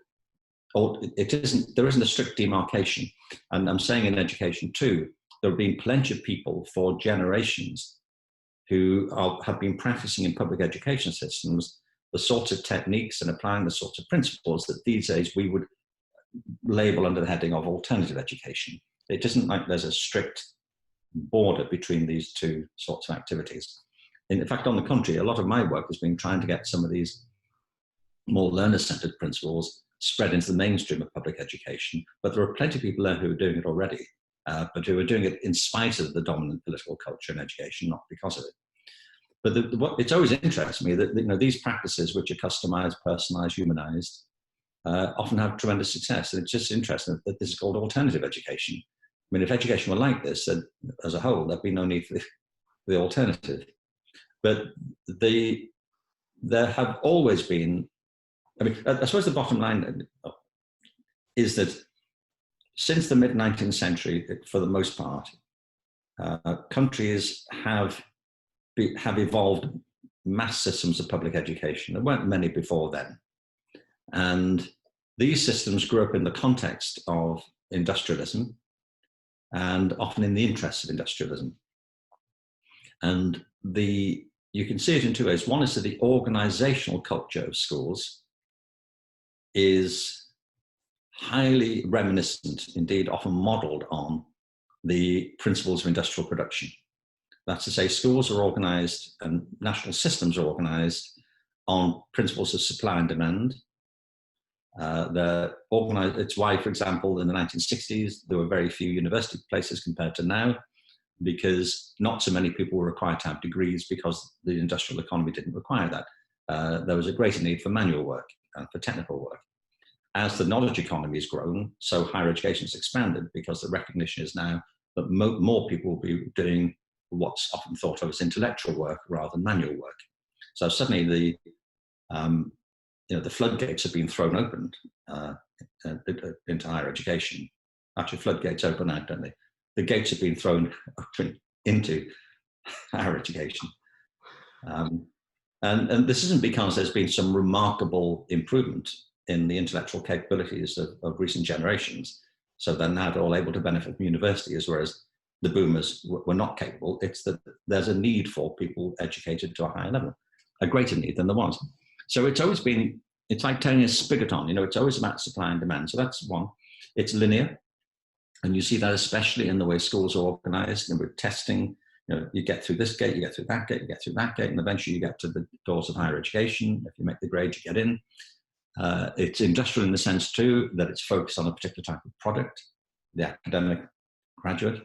there isn't a strict demarcation. And I'm saying in education too, there have been plenty of people for generations who have been practicing in public education systems the sorts of techniques and applying the sorts of principles that these days we would label under the heading of alternative education. It isn't like there's a strict border between these two sorts of activities. In fact, on the contrary, a lot of my work has been trying to get some of these more learner-centered principles spread into the mainstream of public education. But there are plenty of people there who are doing it already, but who are doing it in spite of the dominant political culture in education, not because of it. But it's always interested me that these practices, which are customized, personalized, humanized, often have tremendous success. And it's just interesting that this is called alternative education. I mean, if education were like this, then as a whole, there'd be no need for the alternative. But there have always been, I mean, I suppose the bottom line is that since the mid-19th century, for the most part, countries have evolved mass systems of public education. There weren't many before then. And these systems grew up in the context of industrialism and often in the interests of industrialism. And you can see it in two ways. One is that the organizational culture of schools is highly reminiscent, indeed often modeled on the principles of industrial production. That's to say, schools are organized and national systems are organized on principles of supply and demand. They're organized. It's why, for example, in the 1960s, there were very few university places compared to now, because not so many people were required to have degrees because the industrial economy didn't require that. There was a greater need for manual work and for technical work. As the knowledge economy has grown, so higher education has expanded, because the recognition is now that more people will be doing what's often thought of as intellectual work rather than manual work. So suddenly the floodgates have been thrown open into higher education. Actually, floodgates open out, don't they? The gates have been thrown open into higher education. And this isn't because there's been some remarkable improvement in the intellectual capabilities of recent generations, so they're now all able to benefit from universities, whereas the boomers were not capable. It's that there's a need for people educated to a higher level, a greater need than there was. So it's always been, it's like turning a spigot on, it's always about supply and demand. So that's one. It's linear. And you see that especially in the way schools are organized, and with testing. You get through this gate, you get through that gate, you get through that gate, and eventually you get to the doors of higher education. If you make the grade, you get in. It's industrial in the sense too that it's focused on a particular type of product, the academic graduate.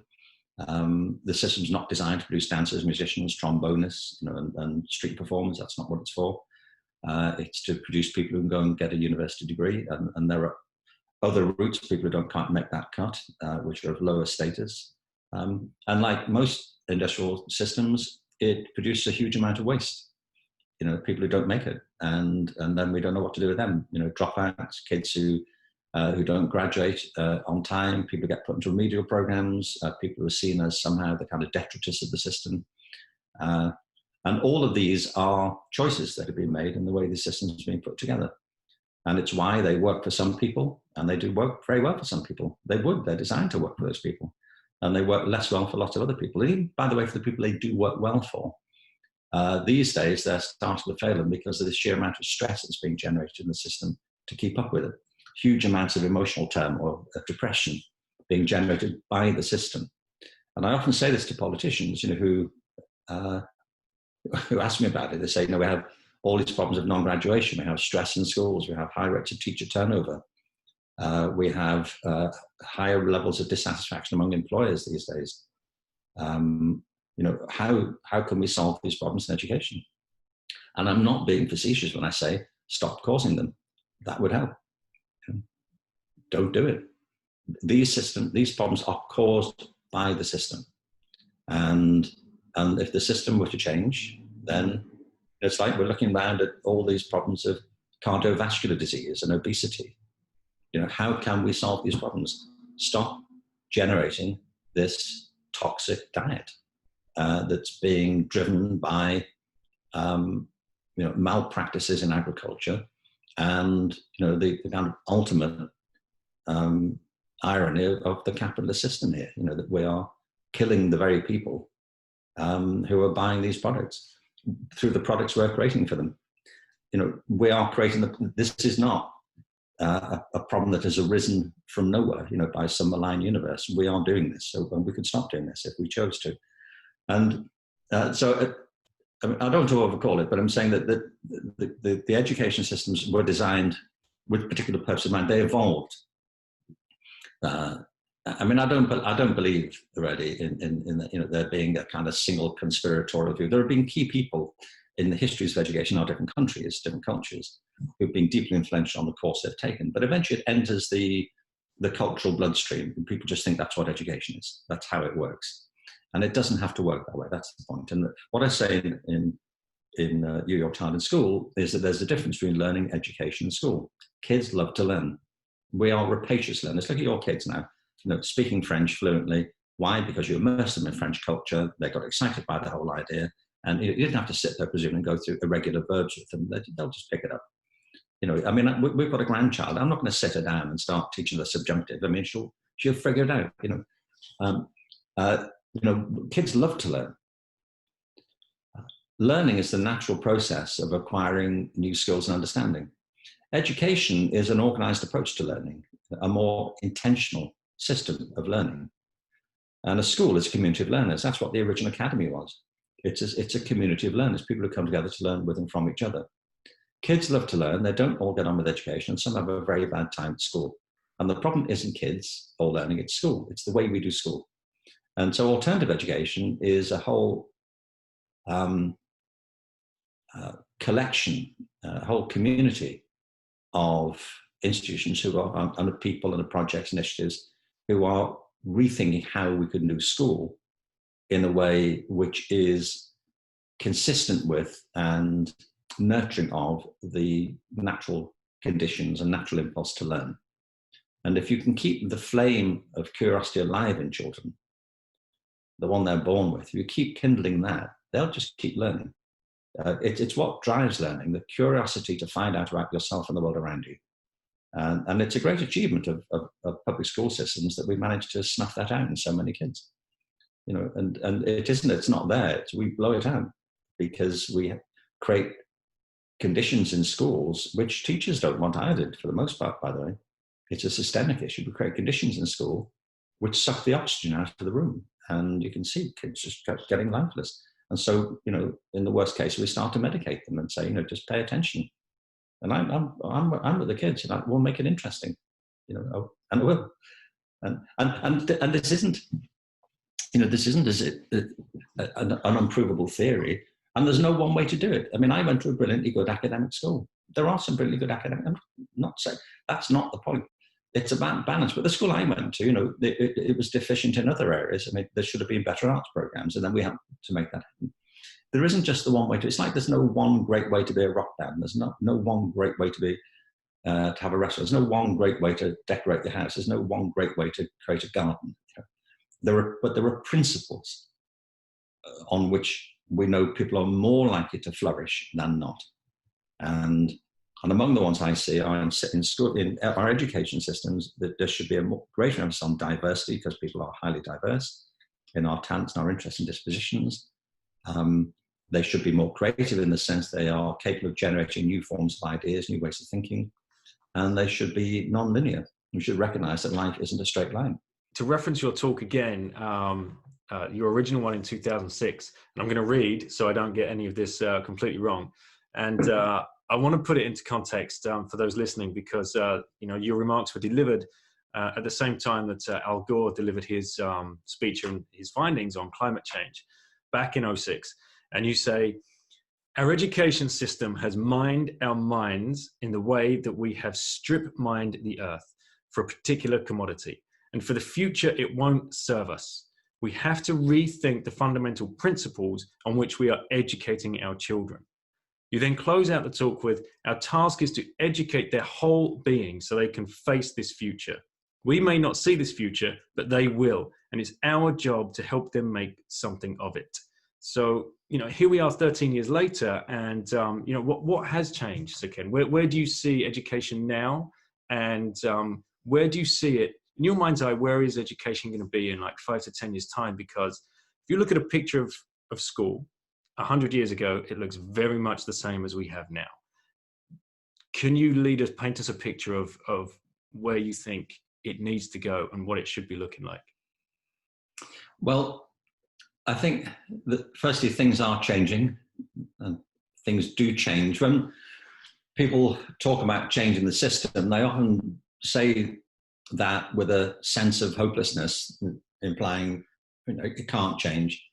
The system's not designed to produce dancers, musicians, trombonists, and street performers. That's not what it's for. It's to produce people who can go and get a university degree, and there are other routes, people who don't quite make that cut, which are of lower status. And like most industrial systems, it produces a huge amount of waste. People who don't make it, and then we don't know what to do with them. Dropouts, kids who don't graduate on time, people who get put into remedial programs, people who are seen as somehow the kind of detritus of the system. And all of these are choices that have been made in the way the system is being put together. And it's why they work for some people, and they do work very well for some people. They're designed to work for those people. And they work less well for lots of other people. And even, by the way, for the people they do work well for, these days they're starting to fail them because of the sheer amount of stress that's being generated in the system to keep up with it. Huge amounts of emotional turmoil, depression being generated by the system. And I often say this to politicians, who ask me about it. They say, we have all these problems of non-graduation. We have stress in schools. We have high rates of teacher turnover. We have higher levels of dissatisfaction among employers these days. How can we solve these problems in education? And I'm not being facetious when I say stop causing them. That would help. Don't do it. These problems are caused by the system. And if the system were to change, then it's like we're looking around at all these problems of cardiovascular disease and obesity. How can we solve these problems? Stop generating this toxic diet that's being driven by malpractices in agriculture, and the kind of ultimate irony of the capitalist system here. That we are killing the very people who are buying these products through the products we're creating for them. We are creating this is not a problem that has arisen from nowhere, by some malign universe. We are doing this, so we could stop doing this if we chose to. And I don't want to overcall it, but I'm saying that the education systems were designed with particular purpose in mind. They evolved. I don't believe already in there being a kind of single conspiratorial view. There have been key people in the histories of education in our different countries, different cultures, who've been deeply influential on the course they've taken. But eventually it enters the cultural bloodstream, and people just think that's what education is. That's how it works. And it doesn't have to work that way. That's the point. And what I say in Your Child in School is that there's a difference between learning, education, and school. Kids love to learn. We are rapacious learners. Look at your kids now. speaking French fluently. Why? Because you immerse them in French culture. They got excited by the whole idea. And you didn't have to sit there, presumably, and go through irregular verbs with them. They'll just pick it up. I mean, we've got a grandchild. I'm not going to sit her down and start teaching the subjunctive. I mean, she'll figure it out. Kids love to learn. Learning is the natural process of acquiring new skills and understanding. Education is an organized approach to learning, a more intentional system of learning. And a school is a community of learners. That's what the original academy was. It's a community of learners, people who come together to learn with and from each other. Kids love to learn. They don't all get on with education. Some have a very bad time at school. And the problem isn't kids or learning, it's school. It's the way we do school. And so alternative education is a whole collection, a whole community of institutions who are, and people and projects, initiatives, who are rethinking how we can do school in a way which is consistent with and nurturing of the natural conditions and natural impulse to learn. And if you can keep the flame of curiosity alive in children, the one they're born with, if you keep kindling that, they'll just keep learning. It's what drives learning, the curiosity to find out about yourself and the world around you. And it's a great achievement of public school systems that we managed to snuff that out in so many kids. And it's not there. We blow it out because we create conditions in schools which teachers don't want either, for the most part, by the way. It's a systemic issue. We create conditions in school which suck the oxygen out of the room. And you can see kids just getting lifeless. And so, in the worst case, we start to medicate them and say, just pay attention. And I'm with the kids, and we'll make it interesting, and it will. And this isn't, an unprovable theory. And there's no one way to do it. I mean, I went to a brilliantly good academic school. There are some brilliantly good academic. I'm not saying that's not the point. It's about balance. But the school I went to, it was deficient in other areas. I mean, there should have been better arts programs, and then we had to make that happen. There isn't just the one way to. It's like there's no one great way to be a rock band. There's no one great way to be to have a restaurant. There's no one great way to decorate the house. There's no one great way to create a garden. There are principles on which we know people are more likely to flourish than not. And among the ones I see are in school, in our education systems, that there should be a greater emphasis on diversity, because people are highly diverse in our talents and our interests and dispositions. They should be more creative in the sense they are capable of generating new forms of ideas, new ways of thinking, and they should be non-linear. We should recognize that life isn't a straight line. To reference your talk again, your original one in 2006, and I'm going to read so I don't get any of this completely wrong. And I want to put it into context for those listening, because your remarks were delivered at the same time that Al Gore delivered his speech and his findings on climate change back in 2006. And you say, our education system has mined our minds in the way that we have strip mined the earth for a particular commodity. And for the future, it won't serve us. We have to rethink the fundamental principles on which we are educating our children. You then close out the talk with, our task is to educate their whole being so they can face this future. We may not see this future, but they will. And it's our job to help them make something of it. So, here we are 13 years later, and, what has changed, Sir Ken? Where do you see education now? And where do you see it, in your mind's eye, where is education going to be in like 5 to 10 years' time? Because if you look at a picture of school, 100 years ago, it looks very much the same as we have now. Can you paint us a picture of where you think it needs to go and what it should be looking like? Well, I think that firstly, things are changing, and things do change. When people talk about changing the system, they often say that with a sense of hopelessness, implying it can't change.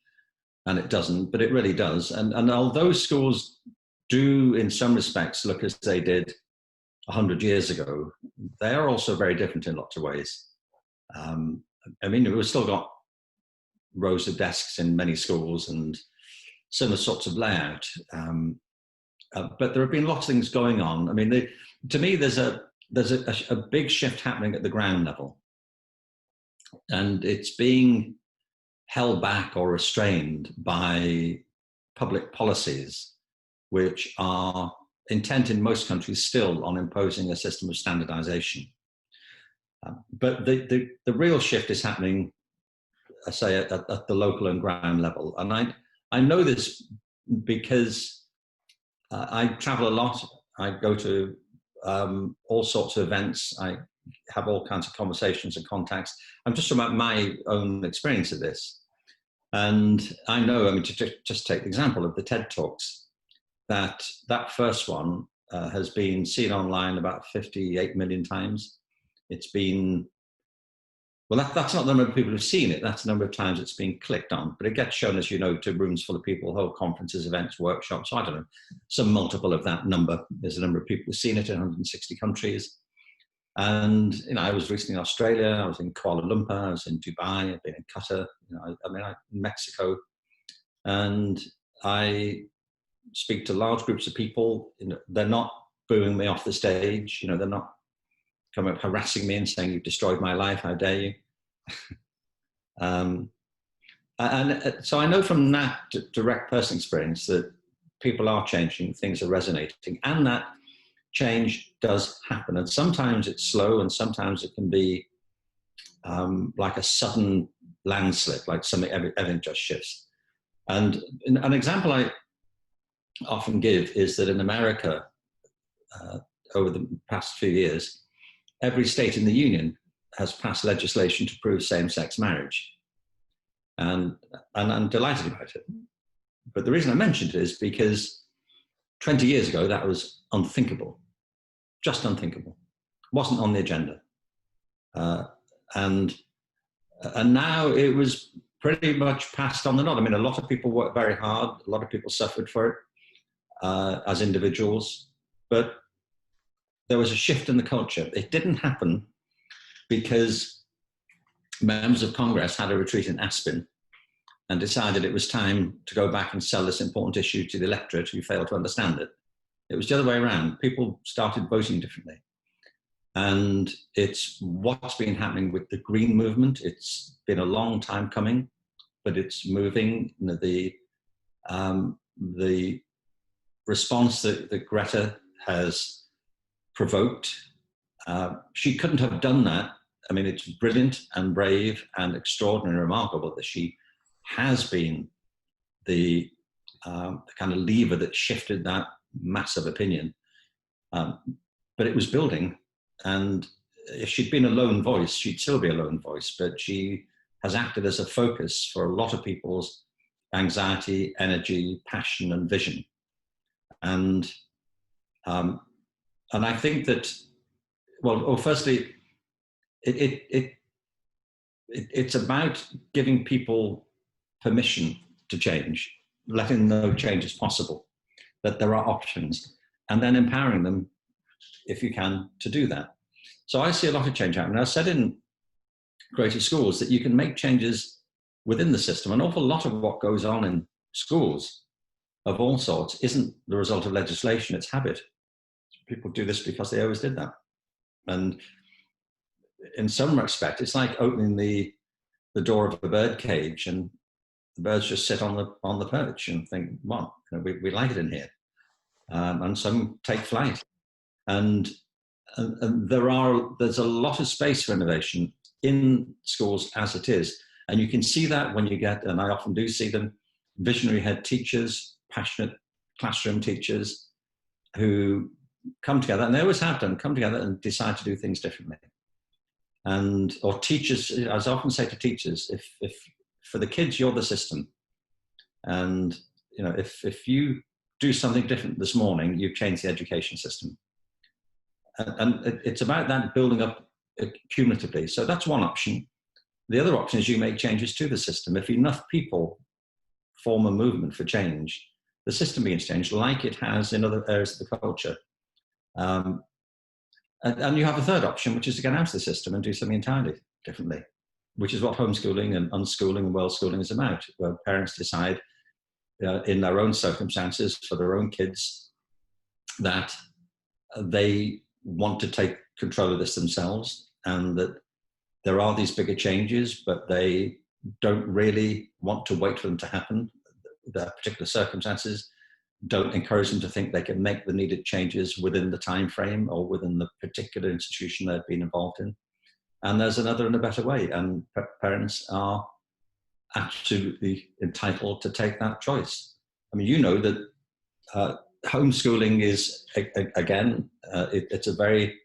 And it doesn't, but it really does. And although schools do, in some respects, look as they did 100 years ago, they are also very different in lots of ways. We've still got rows of desks in many schools and similar sorts of layout. But there have been lots of things going on. I mean, to me, there's a big shift happening at the ground level. And it's being held back or restrained by public policies which are intent in most countries still on imposing a system of standardization. But the real shift is happening, I say, at the local and ground level. And I know this because I travel a lot. I go to all sorts of events. I have all kinds of conversations and contacts. I'm just talking about my own experience of this. And I know, I mean, to just take the example of the TED Talks, that first one has been seen online about 58 million times. It's been, well, that's not the number of people who've seen it, that's the number of times it's been clicked on, but it gets shown, as you know, to rooms full of people, whole conferences, events, workshops, I don't know, some multiple of that number. There's a number of people who've seen it in 160 countries. And, you know, I was recently in Australia, I was in Kuala Lumpur, I was in Dubai, I've been in Qatar, you know, in Mexico. And I speak to large groups of people. You know, they're not booing me off the stage, you know, they're not coming up harassing me and saying, "You've destroyed my life, how dare you?" And so I know from that direct personal experience that people are changing, things are resonating, and that change does happen. And sometimes it's slow, and sometimes it can be like a sudden landslip, like everything just shifts. And an example I often give is that in America, over the past few years, every state in the union has passed legislation to prove same-sex marriage. And I'm delighted about it. But the reason I mentioned it is because 20 years ago, that was unthinkable, just unthinkable. Wasn't on the agenda. And now it was pretty much passed on the nod. I mean, a lot of people worked very hard. A lot of people suffered for it as individuals. But there was a shift in the culture. It didn't happen because members of Congress had a retreat in Aspen and decided it was time to go back and sell this important issue to the electorate who failed to understand it. It was the other way around. People started voting differently. And it's what's been happening with the Green movement. It's been a long time coming, but it's moving. You know, the response that Greta has provoked, she couldn't have done that. I mean, it's brilliant and brave and extraordinarily remarkable that she has been the kind of lever that shifted that massive opinion. But it was building, and if she'd been a lone voice, she'd still be a lone voice, but she has acted as a focus for a lot of people's anxiety, energy, passion, and vision. And I think that, well, firstly, it's about giving people permission to change, letting them know change is possible, that there are options, and then empowering them, if you can, to do that. So I see a lot of change happening. I said in Creative Schools that you can make changes within the system. An awful lot of what goes on in schools of all sorts isn't the result of legislation, it's habit. People do this because they always did that. And in some respect, it's like opening the door of a bird cage and the birds just sit on the perch and think, well, you know, we like it in here. And some take flight. And there's a lot of space for innovation in schools as it is. And you can see that when you get, and I often do see them, visionary head teachers, passionate classroom teachers who come together, and they always have done, come together and decide to do things differently. Or teachers, as I often say to teachers, if for the kids, you're the system. And you know, if you do something different this morning, you've changed the education system. And it's about that building up cumulatively. So that's one option. The other option is you make changes to the system. If enough people form a movement for change, the system begins to change like it has in other areas of the culture. And you have a third option, which is to get out of the system and do something entirely differently, which is what homeschooling and unschooling and world schooling is about, where parents decide in their own circumstances for their own kids that they want to take control of this themselves, and that there are these bigger changes, but they don't really want to wait for them to happen. Their particular circumstances don't encourage them to think they can make the needed changes within the time frame or within the particular institution they've been involved in. And there's another and a better way, and parents are absolutely entitled to take that choice. I mean, you know that homeschooling is, again, it's a very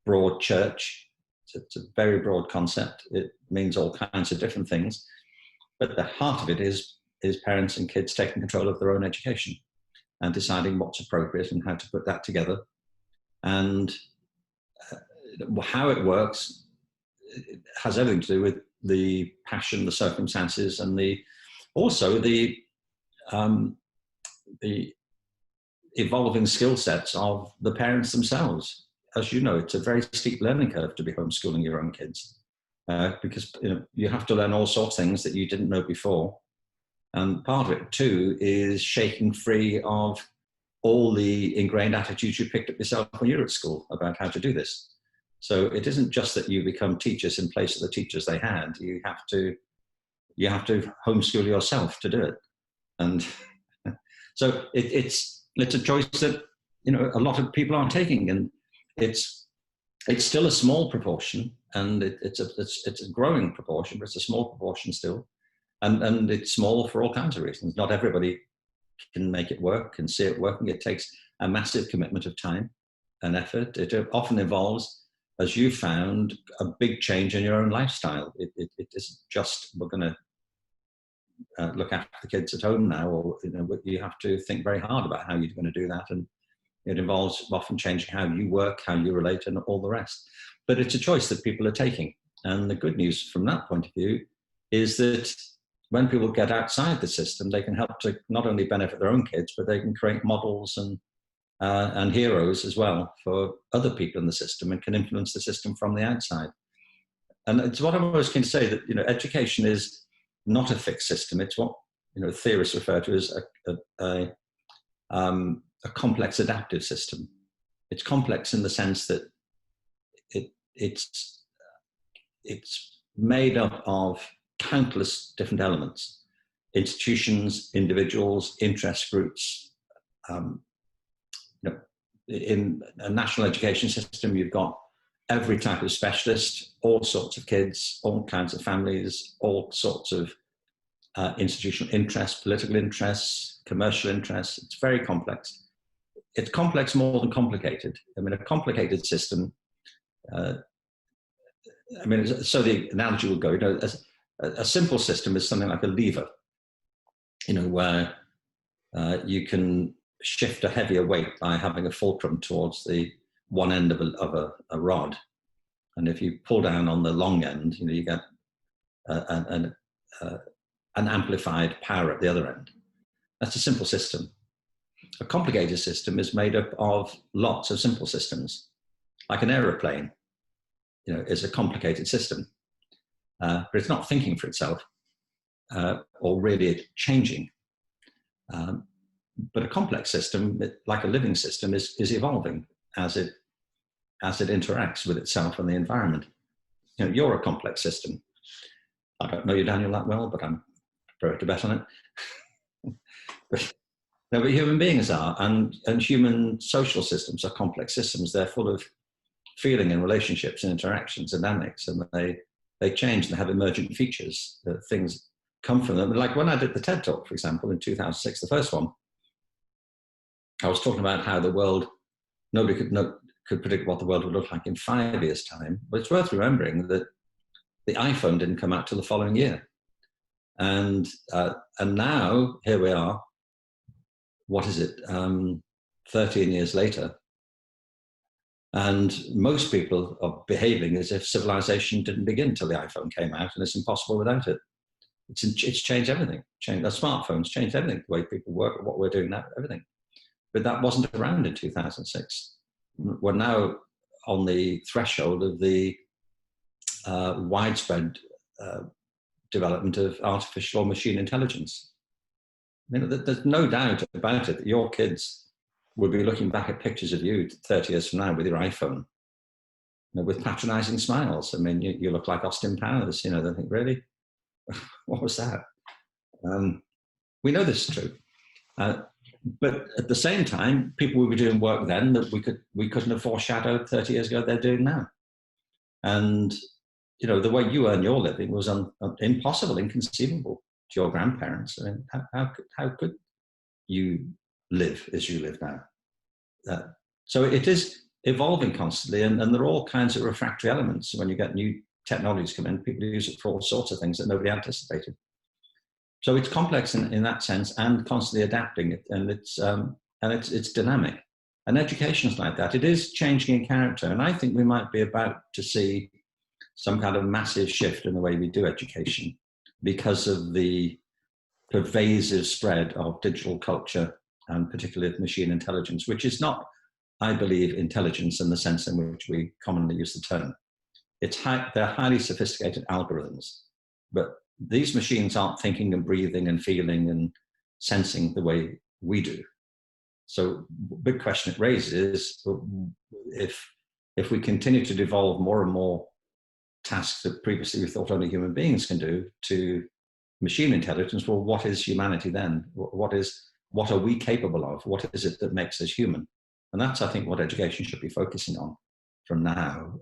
broad church. It's a very broad concept. It means all kinds of different things. But the heart of it is parents and kids taking control of their own education and deciding what's appropriate and how to put that together. And how it works, it has everything to do with the passion, the circumstances, and also the evolving skill sets of the parents themselves. As you know, it's a very steep learning curve to be homeschooling your own kids, because you have to learn all sorts of things that you didn't know before. And part of it too is shaking free of all the ingrained attitudes you picked up yourself when you were at school about how to do this. So it isn't just that you become teachers in place of the teachers they had. You have to homeschool yourself to do it. And so it's a choice that a lot of people aren't taking, and it's still a small proportion, and it's a growing proportion, but it's a small proportion still, and it's small for all kinds of reasons. Not everybody can make it work, can see it working. It takes a massive commitment of time and effort. It often involves, as you found, a big change in your own lifestyle. It isn't just we're going to look after the kids at home now, or you have to think very hard about how you're going to do that, and it involves often changing how you work, how you relate, and all the rest. But it's a choice that people are taking. And the good news from that point of view is that when people get outside the system, they can help to not only benefit their own kids, but they can create models and heroes as well for other people in the system, and can influence the system from the outside. And it's what I'm always keen to say, that education is not a fixed system. It's what theorists refer to as a complex adaptive system. It's complex in the sense that it's made up of countless different elements: institutions, individuals, interest groups. In a national education system, you've got every type of specialist, all sorts of kids, all kinds of families, all sorts of institutional interests, political interests, commercial interests. It's very complex. It's complex more than complicated. I mean, a complicated system, so the analogy will go, a simple system is something like a lever, where you can shift a heavier weight by having a fulcrum towards the one end of a rod. And if you pull down on the long end, you get an amplified power at the other end. That's a simple system. A complicated system is made up of lots of simple systems. Like an aeroplane, is a complicated system, but it's not thinking for itself or really changing. But a complex system, like a living system, is evolving as it interacts with itself and the environment. You're a complex system. I don't know you, Daniel, that well, but I'm prepared to bet on it. but human beings are, and human social systems are complex systems. They're full of feeling and relationships and interactions and dynamics, and they change and they have emergent features. Things come from them. Like when I did the TED Talk, for example, in 2006, the first one, I was talking about how the world, nobody could predict what the world would look like in 5 years' time. But it's worth remembering that the iPhone didn't come out till the following year. And now, here we are, what is it, 13 years later, and most people are behaving as if civilization didn't begin till the iPhone came out, and it's impossible without it. It's changed everything. The smartphones changed everything, the way people work, what we're doing now, everything. But that wasn't around in 2006. We're now on the threshold of the widespread development of artificial or machine intelligence. There's no doubt about it that your kids will be looking back at pictures of you 30 years from now with your iPhone. with patronizing smiles. I mean, you look like Austin Powers, they think, really? What was that? We know this is true. But at the same time, people were doing work then that we couldn't have foreshadowed 30 years ago they're doing now. And, the way you earn your living was impossible, inconceivable to your grandparents. I mean, how could you live as you live now? So it is evolving constantly, and there are all kinds of refractory elements. When you get new technologies come in, people use it for all sorts of things that nobody anticipated. So it's complex in that sense, and constantly adapting it, and it's dynamic. And education is like that. It is changing in character, and I think we might be about to see some kind of massive shift in the way we do education because of the pervasive spread of digital culture, and particularly of machine intelligence, which is not, I believe, intelligence in the sense in which we commonly use the term. They're highly sophisticated algorithms, but these machines aren't thinking and breathing and feeling and sensing the way we do. So big question it raises is if we continue to devolve more and more tasks that previously we thought only human beings can do to machine intelligence, well, what is humanity then? What are we capable of? What is it that makes us human? And that's, I think, what education should be focusing on from now.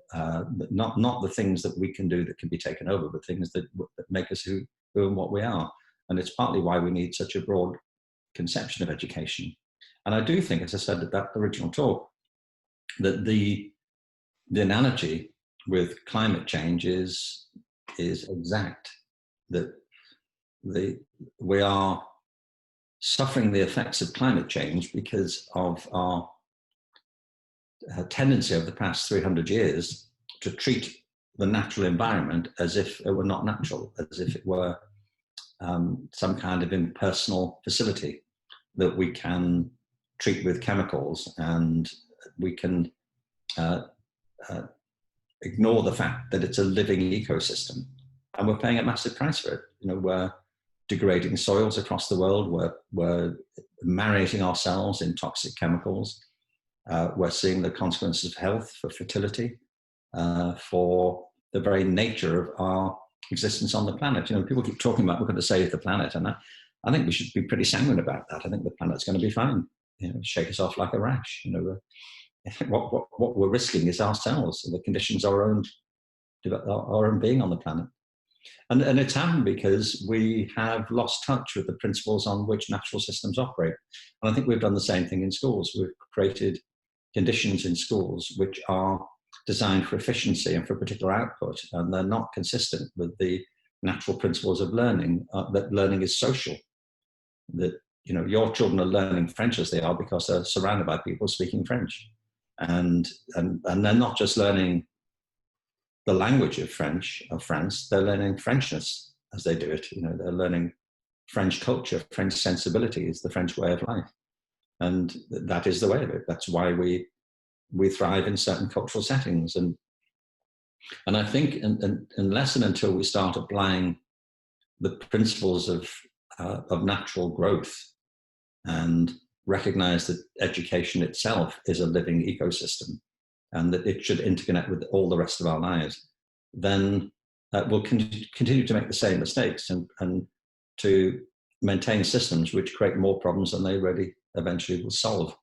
Not the things that we can do that can be taken over, but things that make us who and what we are. And it's partly why we need such a broad conception of education. And I do think, as I said at that original talk, that the analogy with climate change is exact. That we are suffering the effects of climate change because of our tendency over the past 300 years to treat the natural environment as if it were not natural, as if it were some kind of impersonal facility that we can treat with chemicals, and we can ignore the fact that it's a living ecosystem, and we're paying a massive price for it. We're degrading soils across the world. We're marinating ourselves in toxic chemicals. We're seeing the consequences of health, for fertility, for the very nature of our existence on the planet. People keep talking about we're going to save the planet, and I think we should be pretty sanguine about that. I think the planet's going to be fine. Shake us off like a rash. What we're risking is ourselves, and the conditions of our own being on the planet. And it's happened because we have lost touch with the principles on which natural systems operate. And I think we've done the same thing in schools. We've created conditions in schools which are designed for efficiency and for particular output, and they're not consistent with the natural principles of learning, that learning is social, that your children are learning French as they are because they're surrounded by people speaking French. And they're not just learning the language of France, they're learning Frenchness as they do it. They're learning French culture, French sensibilities, the French way of life. And that is the way of it. That's why we thrive in certain cultural settings. And I think unless and until we start applying the principles of natural growth and recognize that education itself is a living ecosystem and that it should interconnect with all the rest of our lives, then we'll continue to make the same mistakes and to maintain systems which create more problems than they really eventually will solve.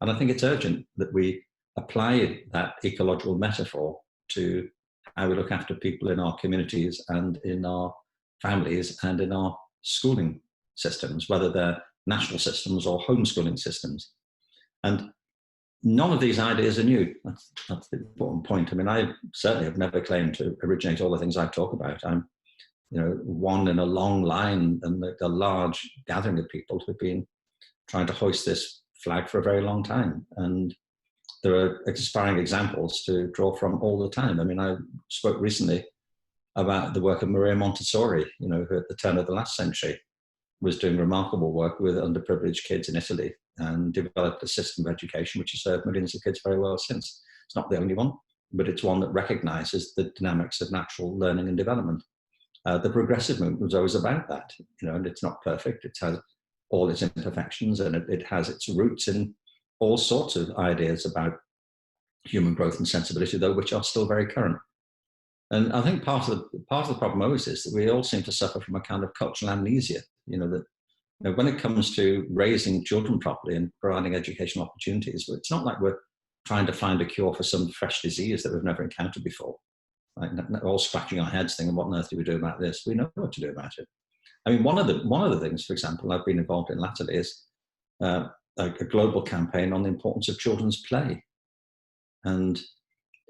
And I think it's urgent that we apply that ecological metaphor to how we look after people in our communities and in our families and in our schooling systems, whether they're national systems or homeschooling systems. And none of these ideas are new. That's the important point. I mean, I certainly have never claimed to originate all the things I talk about. I'm, one in a long line and a large gathering of people who've been trying to hoist this flag for a very long time. And there are inspiring examples to draw from all the time. I mean, I spoke recently about the work of Maria Montessori, who at the turn of the last century was doing remarkable work with underprivileged kids in Italy and developed a system of education which has served millions of kids very well since. It's not the only one, but it's one that recognizes the dynamics of natural learning and development. The progressive movement was always about that, and it's not perfect. It has all its imperfections, and it has its roots in all sorts of ideas about human growth and sensibility, though, which are still very current. And I think part of the problem always is that we all seem to suffer from a kind of cultural amnesia. That when it comes to raising children properly and providing educational opportunities, it's not like we're trying to find a cure for some fresh disease that we've never encountered before. Like, we're all scratching our heads thinking, what on earth do we do about this? We know what to do about it. I mean, one of the things, for example, I've been involved in latterly is a global campaign on the importance of children's play. And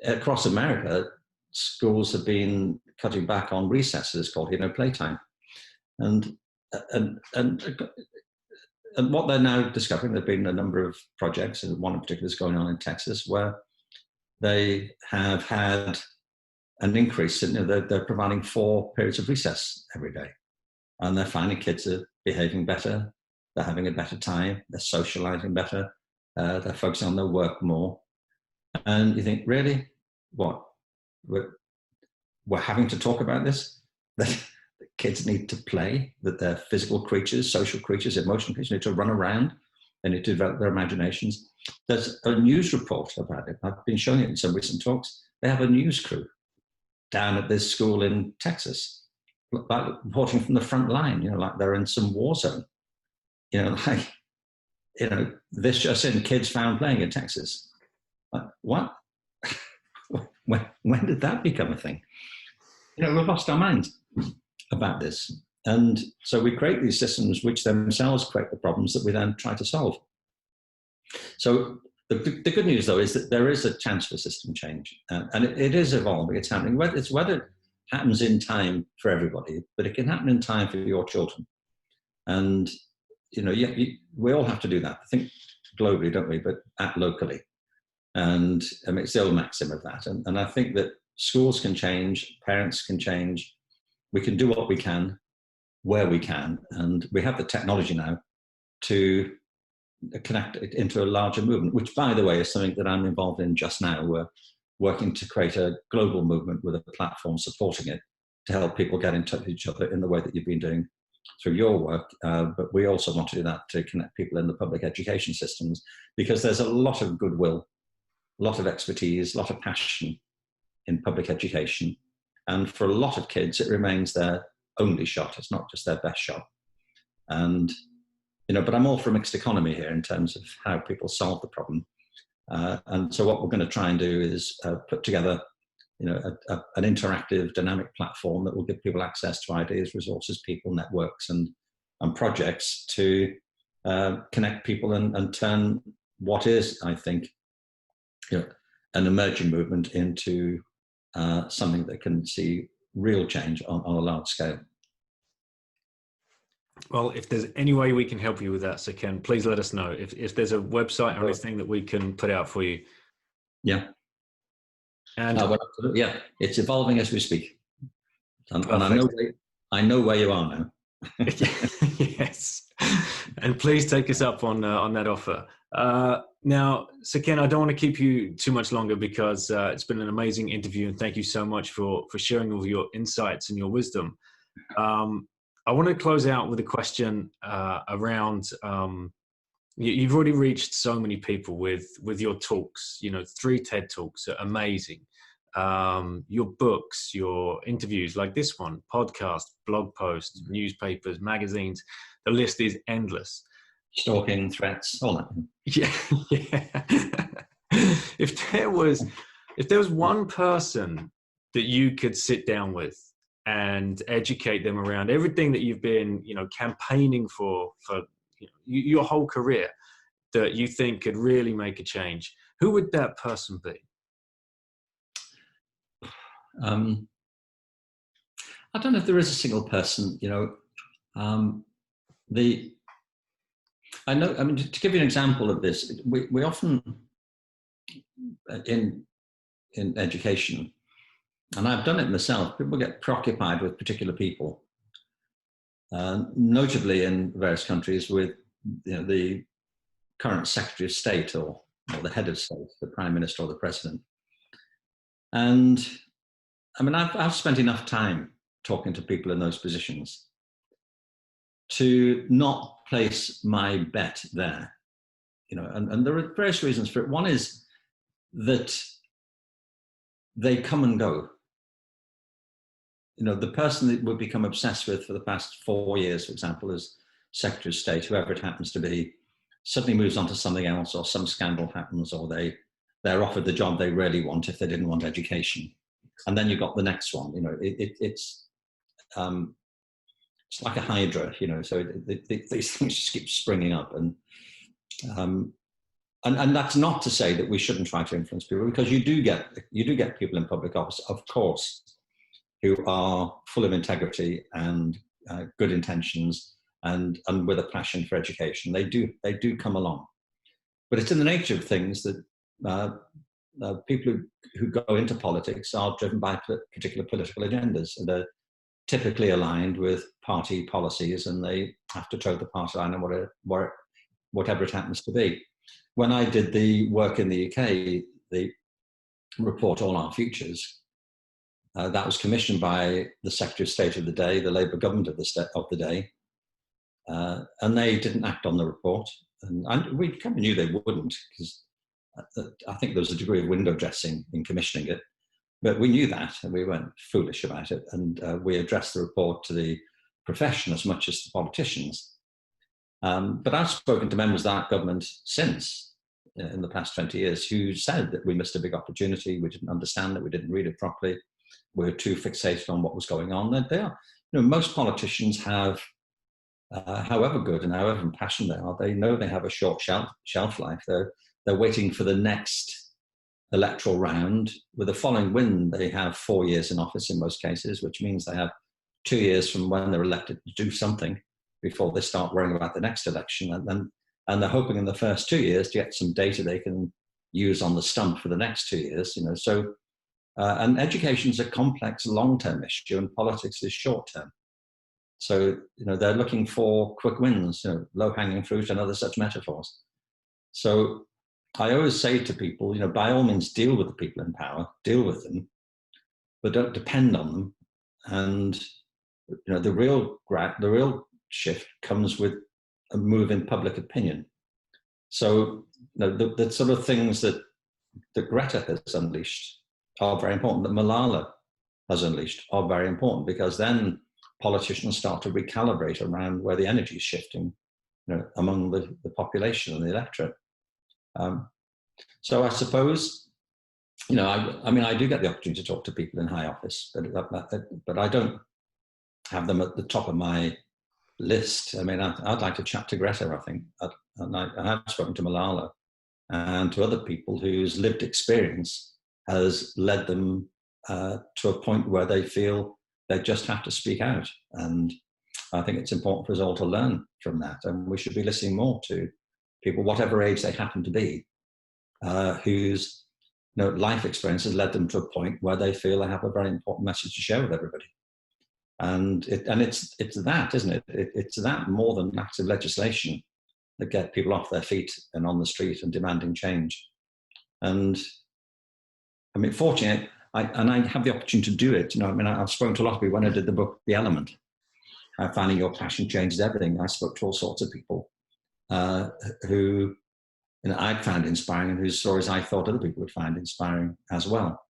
across America, schools have been cutting back on recesses called playtime. And what they're now discovering, there have been a number of projects, and one in particular is going on in Texas, where they have had an increase in, they're providing 4 periods of recess every day. And they're finding kids are behaving better, they're having a better time, they're socializing better, they're focusing on their work more. And you think, really? What? We're having to talk about this? That kids need to play, that they're physical creatures, social creatures, emotional creatures, need to run around, they need to develop their imaginations. There's a news report about it. I've been showing it in some recent talks. They have a news crew down at this school in Texas, like reporting from the front line, like they're in some war zone. This just in, kids found playing in Texas. Like, what? when did that become a thing? We've lost our minds about this. And so we create these systems which themselves create the problems that we then try to solve. So the good news, though, is that there is a chance for system change. And it is evolving, it's happening. Whether it happens in time for everybody, but it can happen in time for your children. And, we all have to do that. I think globally, don't we, but act locally. And it's the old maxim of that. And I think that schools can change, parents can change, we can do what we can, where we can, and we have the technology now to connect it into a larger movement, which, by the way, is something that I'm involved in just now. We're working to create a global movement with a platform supporting it to help people get in touch with each other in the way that you've been doing through your work. But we also want to do that to connect people in the public education systems, because there's a lot of goodwill, a lot of expertise, a lot of passion in public education. And for a lot of kids, it remains their only shot. It's not just their best shot. And, but I'm all for a mixed economy here in terms of how people solve the problem. And so what we're going to try and do is put together, an interactive, dynamic platform that will give people access to ideas, resources, people, networks, and projects to connect people and turn what is, I think, an emerging movement into something that can see real change on a large scale. Well, if there's any way we can help you with that, so Ken, please let us know. If there's a website or anything that we can put out for you. Yeah. And yeah, it's evolving as we speak. And I know where you are now. Yes. And please take us up on that offer. Now, so Ken, I don't want to keep you too much longer, because it's been an amazing interview, and thank you so much for sharing all your insights and your wisdom. I want to close out with a question around, you've already reached so many people with your talks, 3 TED Talks are amazing. Your books, your interviews like this one, podcast, blog posts, newspapers, magazines, the list is endless. Stalking, threats, all that. Yeah. If there was one person that you could sit down with and educate them around everything that you've been, campaigning for your whole career, that you think could really make a change, who would that person be? I don't know if there is a single person. To give you an example of this, we often in education, and I've done it myself, people get preoccupied with particular people, notably in various countries with the current Secretary of State or the head of state, the Prime Minister or the President. And I've spent enough time talking to people in those positions to not place my bet there, and there are various reasons for it. One is that they come and go. The person that we've become obsessed with for the past 4 years, for example, as Secretary of State, whoever it happens to be, suddenly moves on to something else, or some scandal happens, or they're offered the job they really want if they didn't want education. And then you've got the next one. It's like a hydra, so these things just keep springing up. And that's not to say that we shouldn't try to influence people, because you do get people in public office, of course, who are full of integrity and good intentions and with a passion for education. They do come along. But it's in the nature of things that people who go into politics are driven by particular political agendas, and they're typically aligned with party policies, and they have to toe the party line on whatever it happens to be. When I did the work in the UK, the report All Our Futures, that was commissioned by the Secretary of State of the day, the Labour government of the day, and they didn't act on the report. And we kind of knew they wouldn't, because I think there was a degree of window dressing in commissioning it. But we knew that, and we weren't foolish about it. And we addressed the report to the profession as much as the politicians. But I've spoken to members of that government since, in the past 20 years, who said that we missed a big opportunity. We didn't understand it. We didn't read it properly. We were too fixated on what was going on. They are, most politicians have, however good and however impassioned they are, they know they have a short shelf life. They're waiting for the next electoral round. With the following win, they have 4 years in office in most cases, which means they have 2 years from when they're elected to do something before they start worrying about the next election. And they're hoping in the first 2 years to get some data they can use on the stump for the next 2 years. So and education is a complex long-term issue, and politics is short-term. So they're looking for quick wins, low-hanging fruit and other such metaphors. So I always say to people, by all means, deal with the people in power, deal with them, but don't depend on them. And the real shift comes with a move in public opinion. So the sort of things that Greta has unleashed are very important, that Malala has unleashed are very important, because then politicians start to recalibrate around where the energy is shifting, among the population and the electorate. So I suppose, I do get the opportunity to talk to people in high office, but I don't have them at the top of my list. I'd like to chat to Greta, I think. And I have spoken to Malala and to other people whose lived experience has led them to a point where they feel they just have to speak out. And I think it's important for us all to learn from that. And we should be listening more to people, whatever age they happen to be, whose life experience has led them to a point where they feel they have a very important message to share with everybody. And it's that, isn't it? It's that more than acts of legislation that get people off their feet and on the street and demanding change. And fortunately, I have the opportunity to do it. I've spoken to a lot of people when I did the book, The Element, Finding Your Passion Changes Everything. I spoke to all sorts of people who I'd found inspiring, and whose stories I thought other people would find inspiring as well.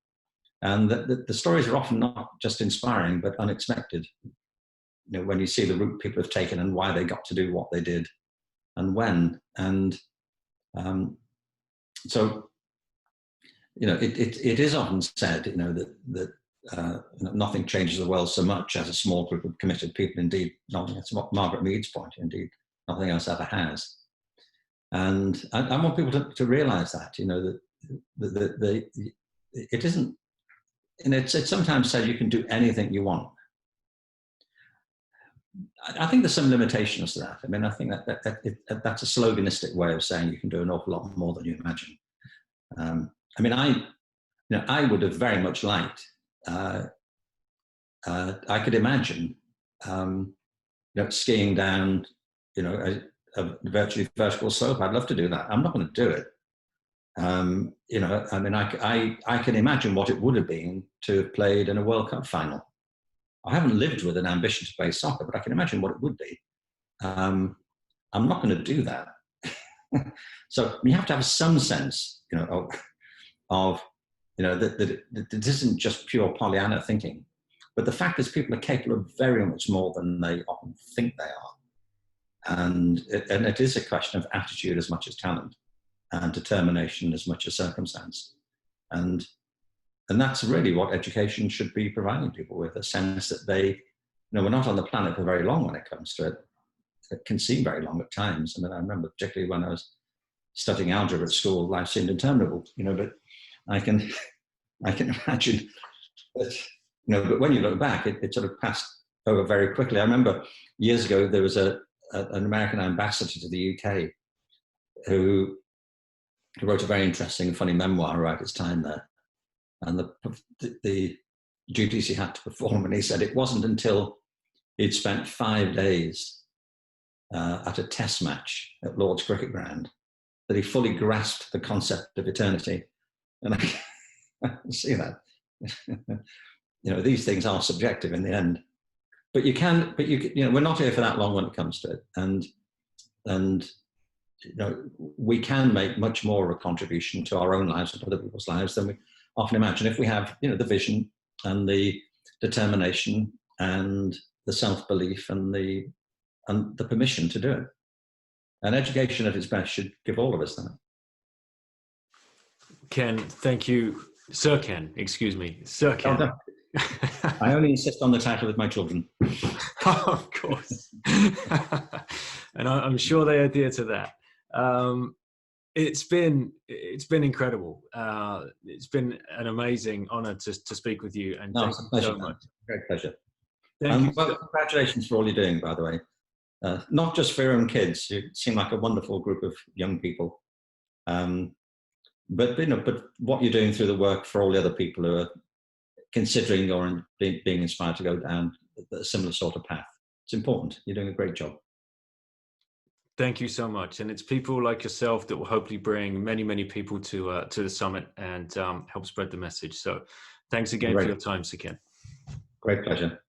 And the stories are often not just inspiring, but unexpected. When you see the route people have taken and why they got to do what they did and when. And so, it is often said, that nothing changes the world so much as a small group of committed people. Indeed, that's what Margaret Mead's point. Indeed, nothing else ever has. And I want people to realize that, that it isn't, it's sometimes said you can do anything you want. I think there's some limitations to that. I think that's a sloganistic way of saying you can do an awful lot more than you imagine. I would have very much liked, I could imagine, skiing down, a virtually vertical slope. I'd love to do that. I'm not going to do it. I can imagine what it would have been to have played in a World Cup final. I haven't lived with an ambition to play soccer, but I can imagine what it would be. I'm not going to do that. So you have to have some sense, of, that it isn't just pure Pollyanna thinking, but the fact is people are capable of very much more than they often think they are. And it is a question of attitude as much as talent, and determination as much as circumstance. And that's really what education should be providing people with, a sense that they, we're not on the planet for very long when it comes to it. It can seem very long at times. I mean, I remember particularly when I was studying algebra at school, life seemed interminable, but I can imagine that, but when you look back, it sort of passed over very quickly. I remember years ago, there was an American ambassador to the UK who wrote a very interesting and funny memoir about his time there, and the duties he had to perform. And he said it wasn't until he'd spent 5 days at a test match at Lord's Cricket Ground that he fully grasped the concept of eternity. And I can see that. These things are subjective in the end, but we're not here for that long when it comes to it. And we can make much more of a contribution to our own lives and other people's lives than we often imagine if we have, the vision and the determination and the self-belief and the permission to do it. And education at its best should give all of us that. Ken, thank you. Sir Ken, excuse me. Sir Ken. Oh, no. I only insist on the title with my children. Oh, of course. And I'm sure they adhere to that. It's been incredible. It's been an amazing honor to speak with you. And thank you so much. Great pleasure. Thank you. Well, congratulations for all you're doing, by the way. Not just for your own kids. You seem like a wonderful group of young people. But what you're doing through the work for all the other people who are considering or being inspired to go down a similar sort of path. It's important. You're doing a great job. Thank you so much. And it's people like yourself that will hopefully bring many, many people to the summit and help spread the message. So thanks again for your time, Sir Ken. Great pleasure.